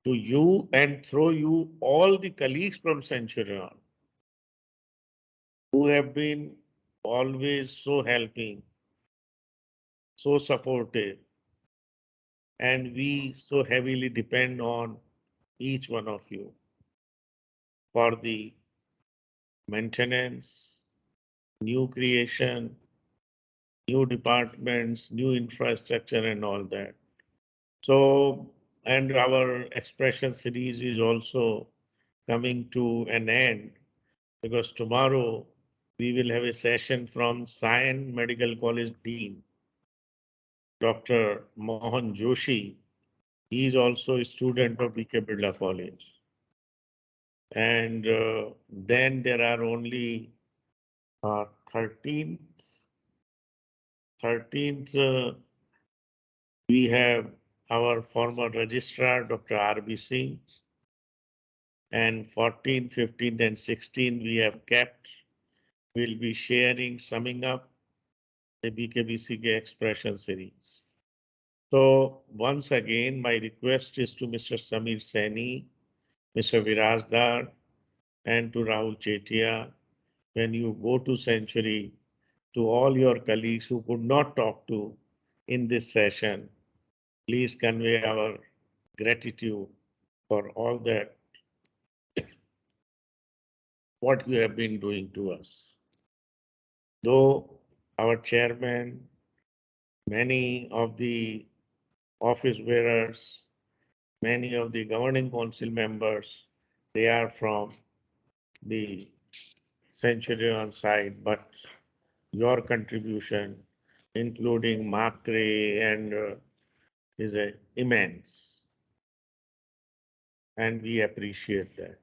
to you and through you all the colleagues from Centurion who have been always so helping, so supportive, and we so heavily depend on each one of you for the maintenance, new creation, new departments, new infrastructure and all that. So, and our expression series is also coming to an end because tomorrow we will have a session from Saini Medical College Dean, Dr. Mohan Joshi. He is also a student of BKBCK College. And then there are only 13th, we have our former registrar, Dr. R.B. Singh, and 14, 15, and 16 we have kept. We'll be sharing, summing up the BKBCK expression series. So once again, my request is to Mr. Samir Saini, Mr. Birajdar, and to Rahul Chetia, when you go to Century, to all your colleagues who could not talk to in this session, please convey our gratitude for all that what you have been doing to us. Though our chairman, many of the office bearers, many of the governing council members, they are from the Centurion side, but your contribution, including Mark III and is immense. And we appreciate that.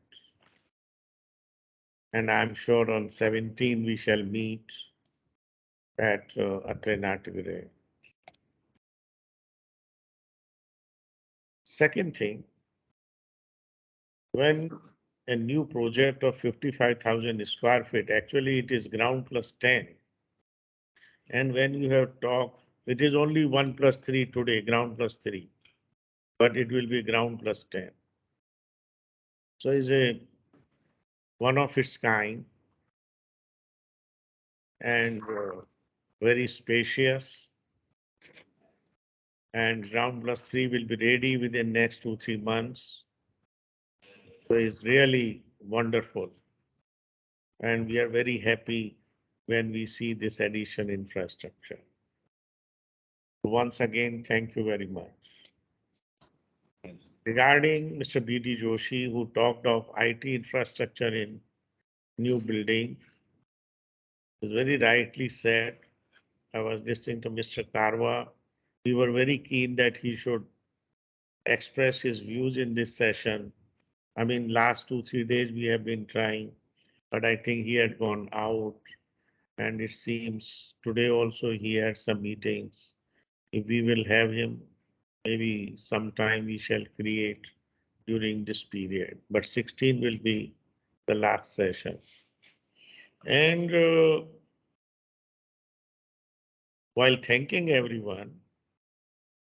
And I'm sure on 17 we shall meet at Atrenatagre. Second thing, when a new project of 55,000 square feet, actually it is ground plus 10. And when you have talked, it is only 1 plus 3 today, ground plus 3, but it will be ground plus 10. So it's a one of its kind and very spacious. And ground plus 3 will be ready within next 2-3 months. So it's really wonderful. And we are very happy when we see this addition infrastructure. Once again, thank you very much. Regarding Mr. B.D. Joshi, who talked of IT infrastructure in new building, is very rightly said. I was listening to Mr. Karwa. We were very keen that he should express his views in this session. I mean, last 2-3 days we have been trying, but I think he had gone out. And it seems today also he had some meetings. If we will have him, maybe sometime we shall create during this period. But 16 will be the last session. And while thanking everyone,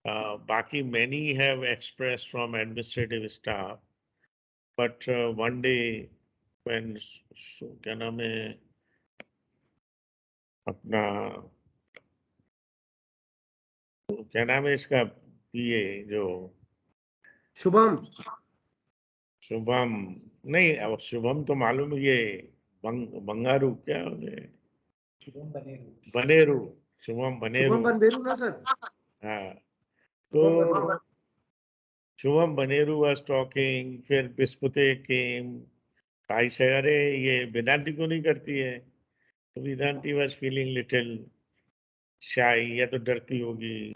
Baki many have expressed from administrative staff, but one day when क्या नाम है अपना क्या नाम है इसका पीए जो शुभम शुभम नहीं अब शुभम तो मालूम है ये बंगारू क्या बनेरू शुभम बनेरू बनबेरू ना सर हाँ तो शुभम बनेरू was talking फिर बिस्पुते came I said अरे ये वेदांति को नहीं करती है तो वेदांति was feeling little shy या तो डरती होगी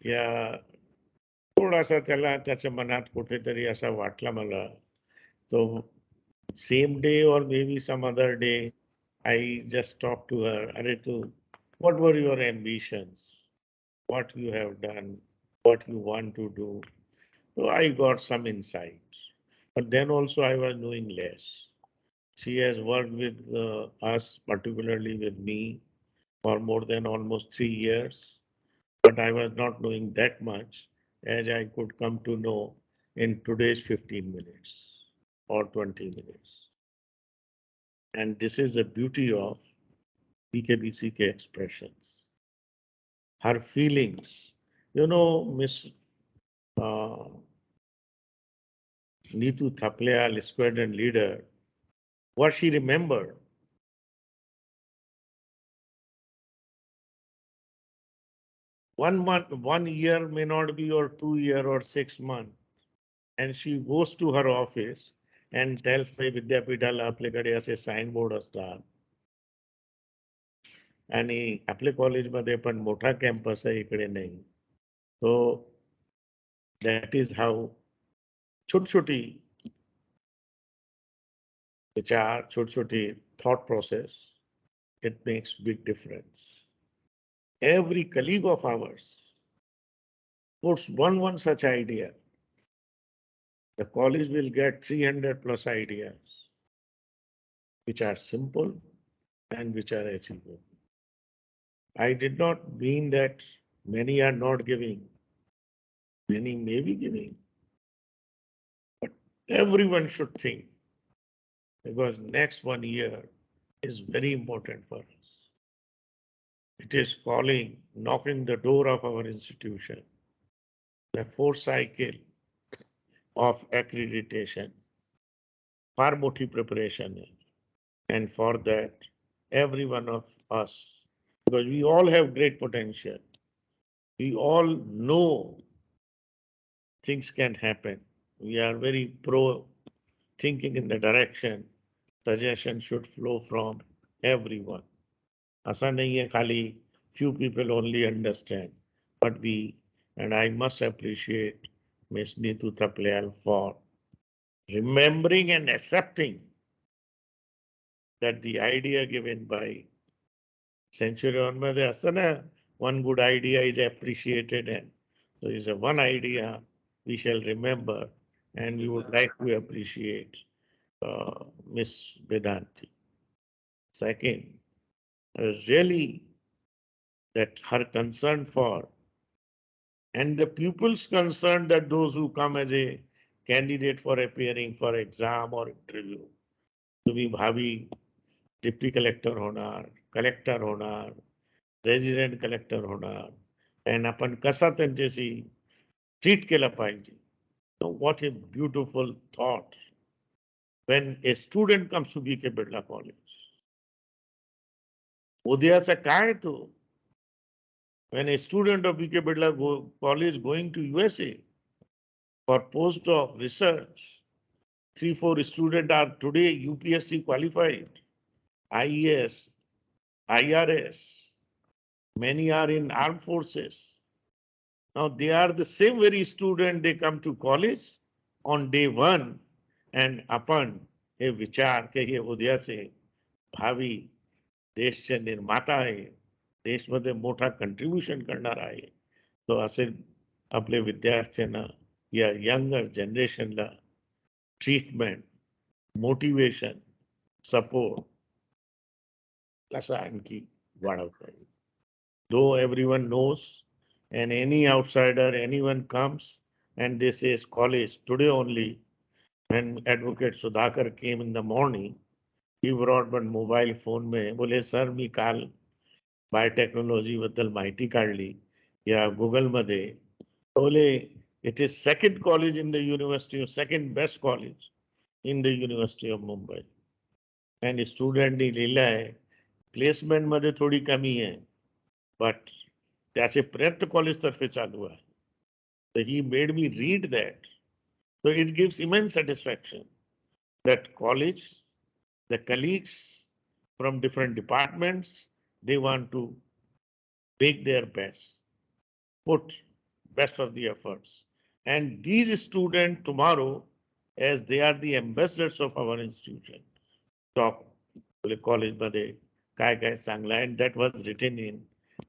या थोडासा त्याला त्याच्या मनात कुठेतरी असा वाटला मला तो same day or maybe some other day I just talked to her अरे तू what were your ambitions what you have done what you want to do so I got some insight but then also I was knowing less she has worked with us particularly with me for more than almost 3 years but I was not knowing that much as I could come to know in today's 15 minutes or 20 minutes. And this is the beauty of BKBCK expressions. Her feelings, Miss Neetu Thaplia, squadron leader, what she remembered. One month, 1 year may not be, or 2 year or 6 months. And she goes to her office and tells me, विद्यापीठाला आपल्याकडे असे signboard असतात. आणि आपल्या कॉलेजमध्ये पण मोठा campus आहे, इकडे नाही. So that is how छोटी-छोटी विचार, छोटी-छोटी thought process, it makes big difference. Every colleague of ours puts one such idea. The college will get 300 plus ideas, which are simple and which are achievable. I did not mean that many are not giving. Many may be giving. But everyone should think, because next 1 year is very important for us. It is calling, knocking the door of our institution. The 4th cycle of accreditation, far motive preparation. And for that, every one of us, because we all have great potential. We all know things can happen. We are very pro thinking in the direction. Suggestion should flow from everyone. Asa nahi hai khali few people only understand, but we, and I must appreciate Ms. Neetu Thaplayal for remembering and accepting that the idea given by Centurion मध्ये असतं ना, one good idea is appreciated, and so is a one idea we shall remember, and we would like to appreciate Miss Vedanti. Second, really that her concern for, and the pupils concerned, that those who come as a candidate for appearing for exam or interview, तुम्ही भावी deputy collector होणार, collector होणार, resident collector होणार, and आपण कसा त्यांच्याशी treat केला पाहिजे. So what a beautiful thought when a student comes to BK Birla College. उद्याचा काय तो? When a student of BK Birla College going to USA for postdoc research, 3-4 students are today UPSC qualified, IES, IRS, many are in armed forces. Now they are the same very student, they come to college on day 1 and upon हे विचार के हे उद्याचे भावी देशचे निर्माता आहे, देशमध्ये मोठा contribution करणार आहे. तो असे आपले विद्यार्थ्यांना, या यंगर जनरेशनला ट्रीटमेंट, मोटिवेशन, सपोर्ट कसा आणखी वाढवता येईल. Though everyone knows, and any outsider, anyone comes and they say college today only. When Advocate Sudhakar came in the morning, he brought one mobile phone में बोले सर मी काल biotechnology बद्दल माहिती काढली या गुगल मध्ये. बोले it is second college in the university, second best college in the University of Mumbai. And student ने लिहिलं आहे प्लेसमेंट मध्ये थोडी कमी आहे, but त्याचे प्रयत्न कॉलेज तर्फे चालू आहे. So he made me read that. So it gives immense satisfaction that college, the colleagues from different departments, they want to make their best, put best of the efforts. And these students tomorrow, as they are the ambassadors of our institution, talk college मध्ये काय काय चांगलं, and that was written in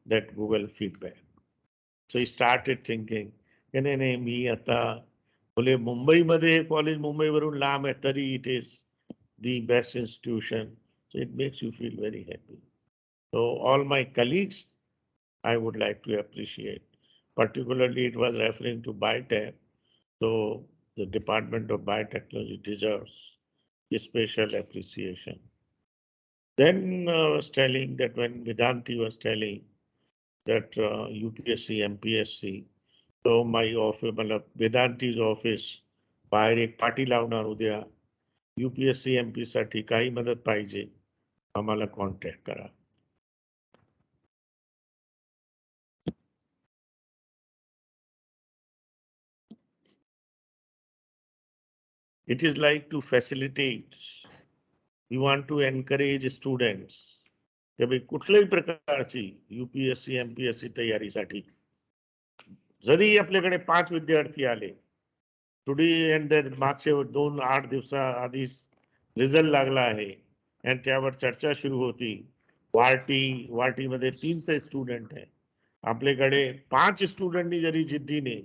that Google feedback. So he started thinking, नाही नाही मी आता बोले मुंबईमध्ये college मुंबईवरून लांब आहे तरी it is the best institution. So it makes you feel very happy. So all my colleagues, I would like to appreciate. Particularly it was referring to BITEC. So the Department of Biotechnology deserves special appreciation. Then was telling that when Vedanti was telling that UPSC, MPSC, so my office, Vedanti's office बाहेर एक party लावणार उद्या UPSC MP साठी काही मदत पाहिजे आम्हाला contact करा. It is like to facilitate. We want to encourage students. की भाई कुठल्याही प्रकारची UPSC, MPSC तयारीसाठी जरी आपल्याकडे 5 विद्यार्थी आले टुडे एंड मागचे 2-8 दिवसाआधीच रिझल्ट लागला आहे आणि त्यावर चर्चा सुरू होती. वार्टीमध्ये 300 स्टुडंट आहे. आपल्याकडे 5 स्टुडंटनी जरी जिद्दीने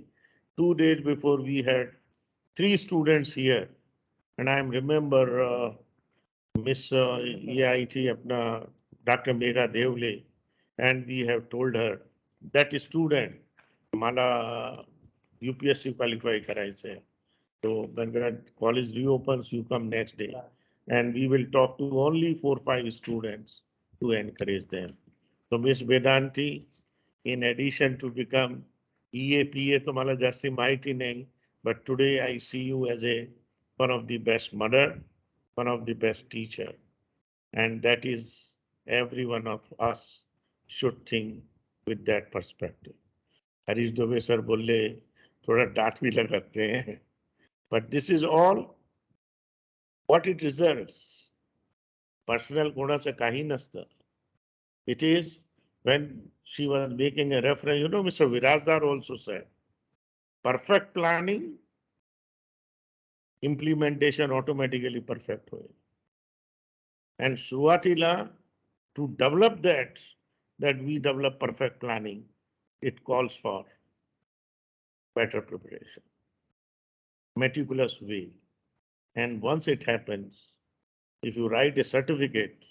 2 days before we had 3 students here and I remember Miss EIT apna Dr. Megha Devle and we have told her that student मला UPSC qualify करायचं आहे. So when the college reopens, you come next day and we will talk to only 4-5 students to encourage them. So Miss Vedanti, in addition to become EAPA, तुम्हाला जास्ती माहिती नाही, but today I see you as one of the best mother, one of the best teacher, and that is every one of us should think with that perspective. Harish Dubey sir बोले थोड़ा डांट भी लगाते हैं, but this is all what it results. Personal कोणाचं काही नसतं. It is when she was making a reference, you know, Mr. Birajdar also said, perfect planning, implementation automatically perfect होईल. And सुरुवातीला to develop that we develop perfect planning, it calls for better preparation, meticulous way. And once it happens, if you write a certificate,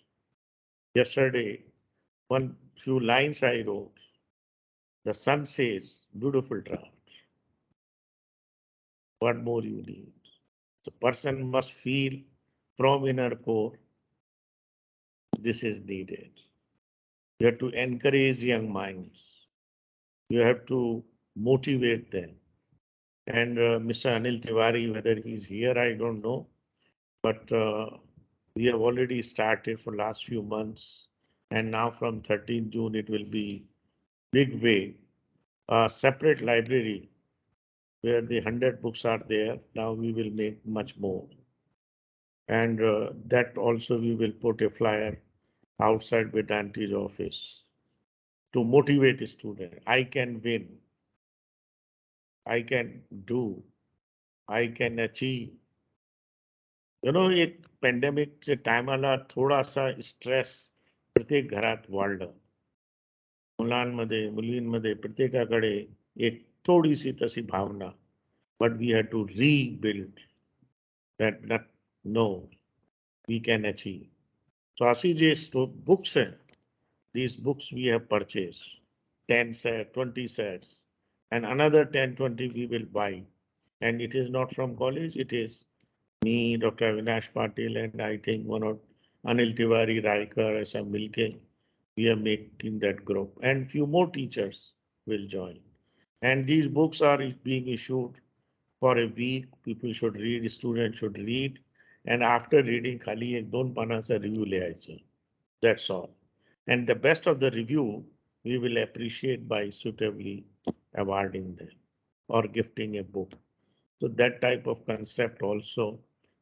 yesterday, one few lines I wrote, the sun says, beautiful draft. What more you need? The person must feel from inner core, this is needed. You have to encourage young minds. You have to motivate them. And Mr. Anil Tiwari, whether he's here, I don't know, but we have already started for last few months. And now from 13th June, it will be big way, a separate library where the 100 books are there. Now we will make much more. And that also we will put a flyer outside Vedanti's office to motivate a student. I can win. I can do. I can achieve. You know, एक pandemic टायमाला थोडासा stress प्रत्येक घरात वाढलं. मुलांमध्ये मुलींमध्ये प्रत्येकाकडे एक थोडीशी तशी भावना. But we had to rebuild that no, we can achieve. So अशी जे books हैं, these books we have purchased 10 sets, 20 sets, and another 10-20 we will buy. And it is not from college, it is me, Dr. Avinash Patil, and I think one of Anil Tiwari, Raikar, some Milke. We are making that group, and few more teachers will join. And these books are being issued for a week. People should read, students should read, and after reading, khali ek don pana sa review le aaye. That's all. And the best of the review, we will appreciate by suitably awarding them or gifting a book. So that type of concept also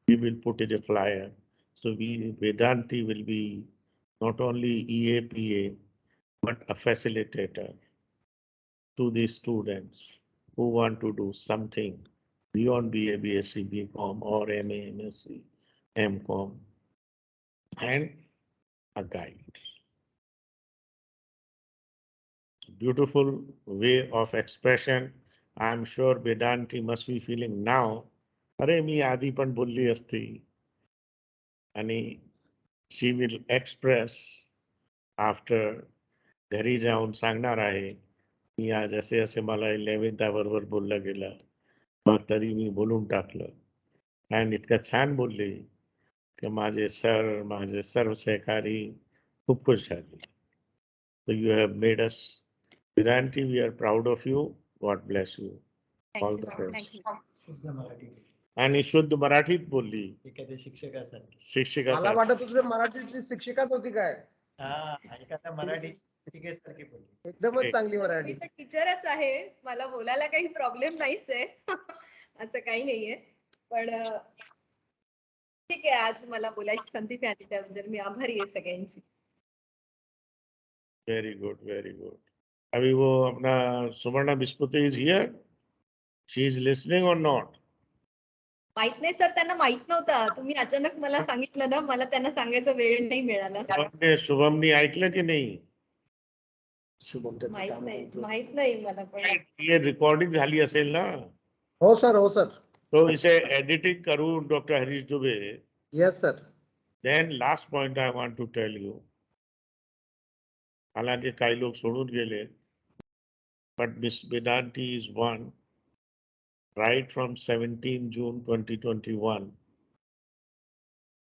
we will put in a flyer. So Vedanti will be not only EAPA, but a facilitator to the students who want to do something beyond BA, BSc, BCom or MA, MSc, MCom, and a guide. Beautiful way of expression. I'm sure Vedanti must be feeling now. अरे मी आधी पण बोलली असती. आणि she will express after घरी जाऊन सांगणार आहे. मी आज असे मला 11th hour वर बोललं गेलं. मग तरी मी बोलून टाकलं आणि इतकं छान बोलली की माझे सर्व सहकारी खूप खुश झाले. So you have made us, Vidanti, we are proud of you. God bless you. All the best. शुद्ध मराठी आणि शुद्ध मराठीत बोलली. एखाद्या शिक्षकासाठी मला शिक्षकासाठी. वाटत होतं मराठीची शिक्षिकाच होती काय. हा एखाद्या मराठी शिक्षिकेसारखी बोलली. एकदमच चांगली मी मराठी. तर टीचरच आहे, मला बोलायला काही प्रॉब्लेम नाहीच आहे. असं काही नाहीये, पण ठीक आहे, आज मला बोलायची संधी मिळाली त्याबद्दल मी आभारी आहे सगळ्यांची. Very good, very good. अभी वो अपना सुवर्णा बिस्पुते is here. She is listening or not? माहित नाही सर, त्यांना माहित नव्हतं. तुम्ही अचानक मला सांगितलं ना, मला त्यांना सांगायचा वेळ नाही मिळाला. शुभमनी ऐकलं की नाही? शुभम त्याचं माहित काम नाही, करतो. माहित नाही मला पण. ये रिकॉर्डिंग झाली असेल ना? हो सर, हो सर. तो इसे एडिटिंग करून doctor Harish Dubey. Yes sir. Then last point I want to tell you. हालांकि काही लोग सोडून गेले, but Miss Vedanti is one. Right from 17 June 2021,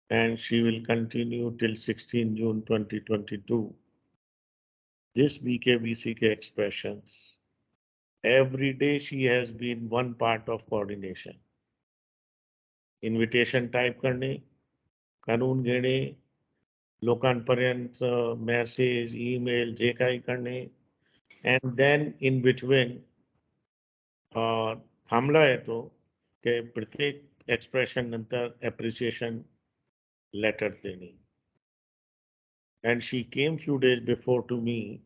and she will continue till 16 June 2022. This BKBCK expressions, every day she has been one part of coordination. Invitation type करणे, कानून घेणे, लोकांपर्यंत message, email जे काही करणे, and then in between थांबला येतो कि प्रत्येक एक्सप्रेशन नंतर appreciation letter देणे. And she came few days before to me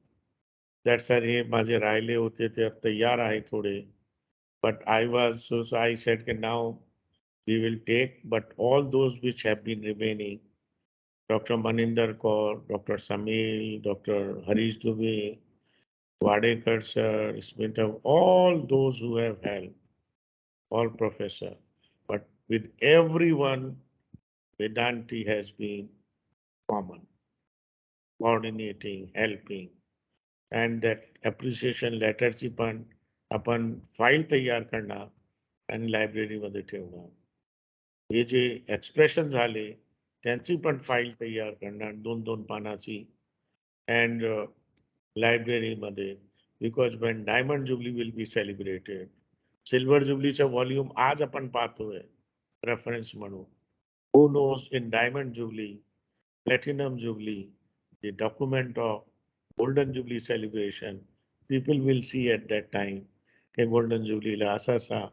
that sir हे माझे राहिले होते ते अब तैयार आहे थोडे, but I was so I said कि now we will take, but all those which have been remaining, Dr. Maninder Kaur, Dr. Samil, Dr. Harish Dubey, Wadekar sir, Smita, all those who have helped, all professor, but with everyone Vedanti has been common, coordinating, helping, and that appreciation letters ची पण आपण file तयार करणार आणि लायब्ररीमध्ये ठेवणार. हे जे expression झाले त्यांची पण फाईल तयार करणार 2-2 पानाची and लायब्ररीमध्ये, because when Diamond Jubilee will be celebrated, Silver Jubileeचा व्हॉल्यूम आज आपण पाहतोय रेफरन्स म्हणून. Who knows in Diamond Jubilee, Platinum Jubilee, the document of Golden Jubilee celebration, people will see at that time कि Golden Jubilee ला असा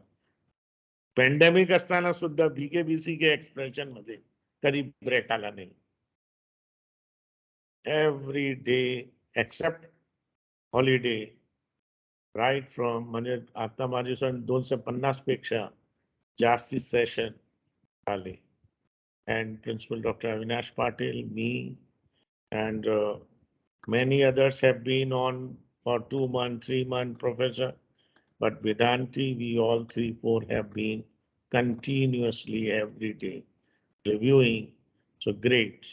pandemic असताना सुद्धा BKBCK expression मध्ये कधी ब्रेक आला नाही. Every day except holiday, right from म्हणजे आता माझे सण 250 पेक्षा जास्ती सेशन आले. And Principal Dr. Avinash Patil, me, and many others have been on for 2 months, 3 months, Professor. But Vedanti, we all 3-4 have been continuously every day reviewing. So great.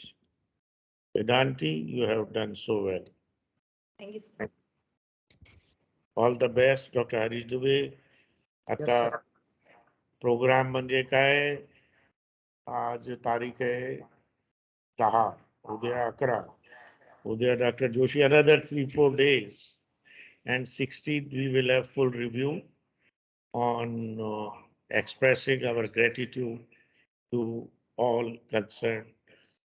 Vedanti, you have done so well. Thank you, sir. All the best, Dr. Harish Dubey. आता programme म्हणजे काय? आज तारीख आहे 10, उद्या 11, उद्या Dr. Joshi another 3-4 days, and 16th we will have full review on expressing our gratitude to all concerned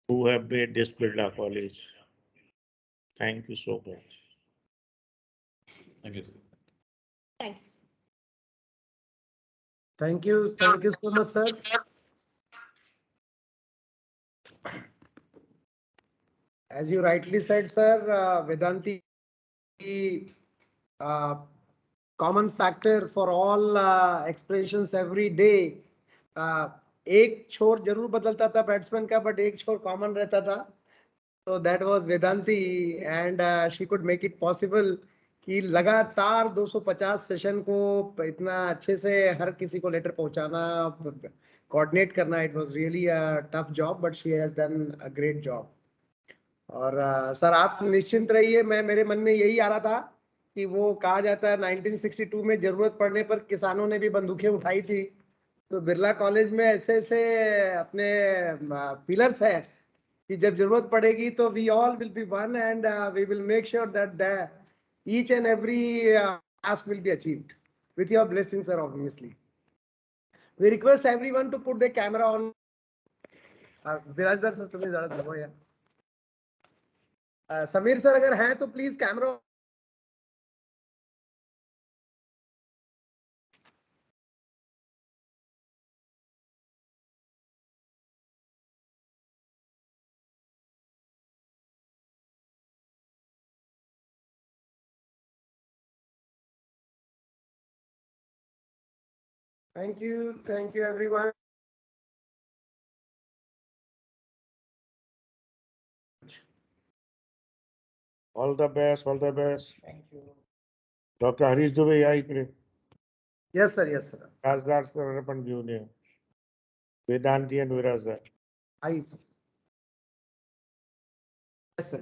who have made this Birla College. Thank you so much. Thank you, sir. Thanks. Thank you so much, sir. As you rightly said, sir, Vedanti, common factor for all expressions every day. एक छोर जरूर बदलता था batsman का, but एक छोर common रहता था. So that was Vedanti, and she could make it possible कि लगातार 250 सेशन को इतना अच्छे से हर किसी को लेटर पहुंचाना, कोऑर्डिनेट करना. It was really a tough job, but she has done a great job. और सर आप निश्चिंत रहिए, मेरे मन में यही आ रहा था कि वो कहा जाता है 1962 में जरूरत पड़ने पर किसानों ने भी बंदूकें उठाई थी। तो बिरला कॉलेज में ऐसे ऐसे अपने पिलर्स है कि जब जरूरत पड़ेगी तो we all will be one and we will make sure that each and every task will be achieved with your blessings, sir. Obviously, we request everyone to put the camera on. Birajdar sir, तुम्हें ज़रा दबाओ यार. Sameer sir अगर है तो please camera. Thank you everyone. All the best, all the best. Thank you. Dr. Harish Dubey, या इकडे. Yes sir, yes sir. खासदार सर पण घेऊन या. Vedanti and Birajdar. Yes sir.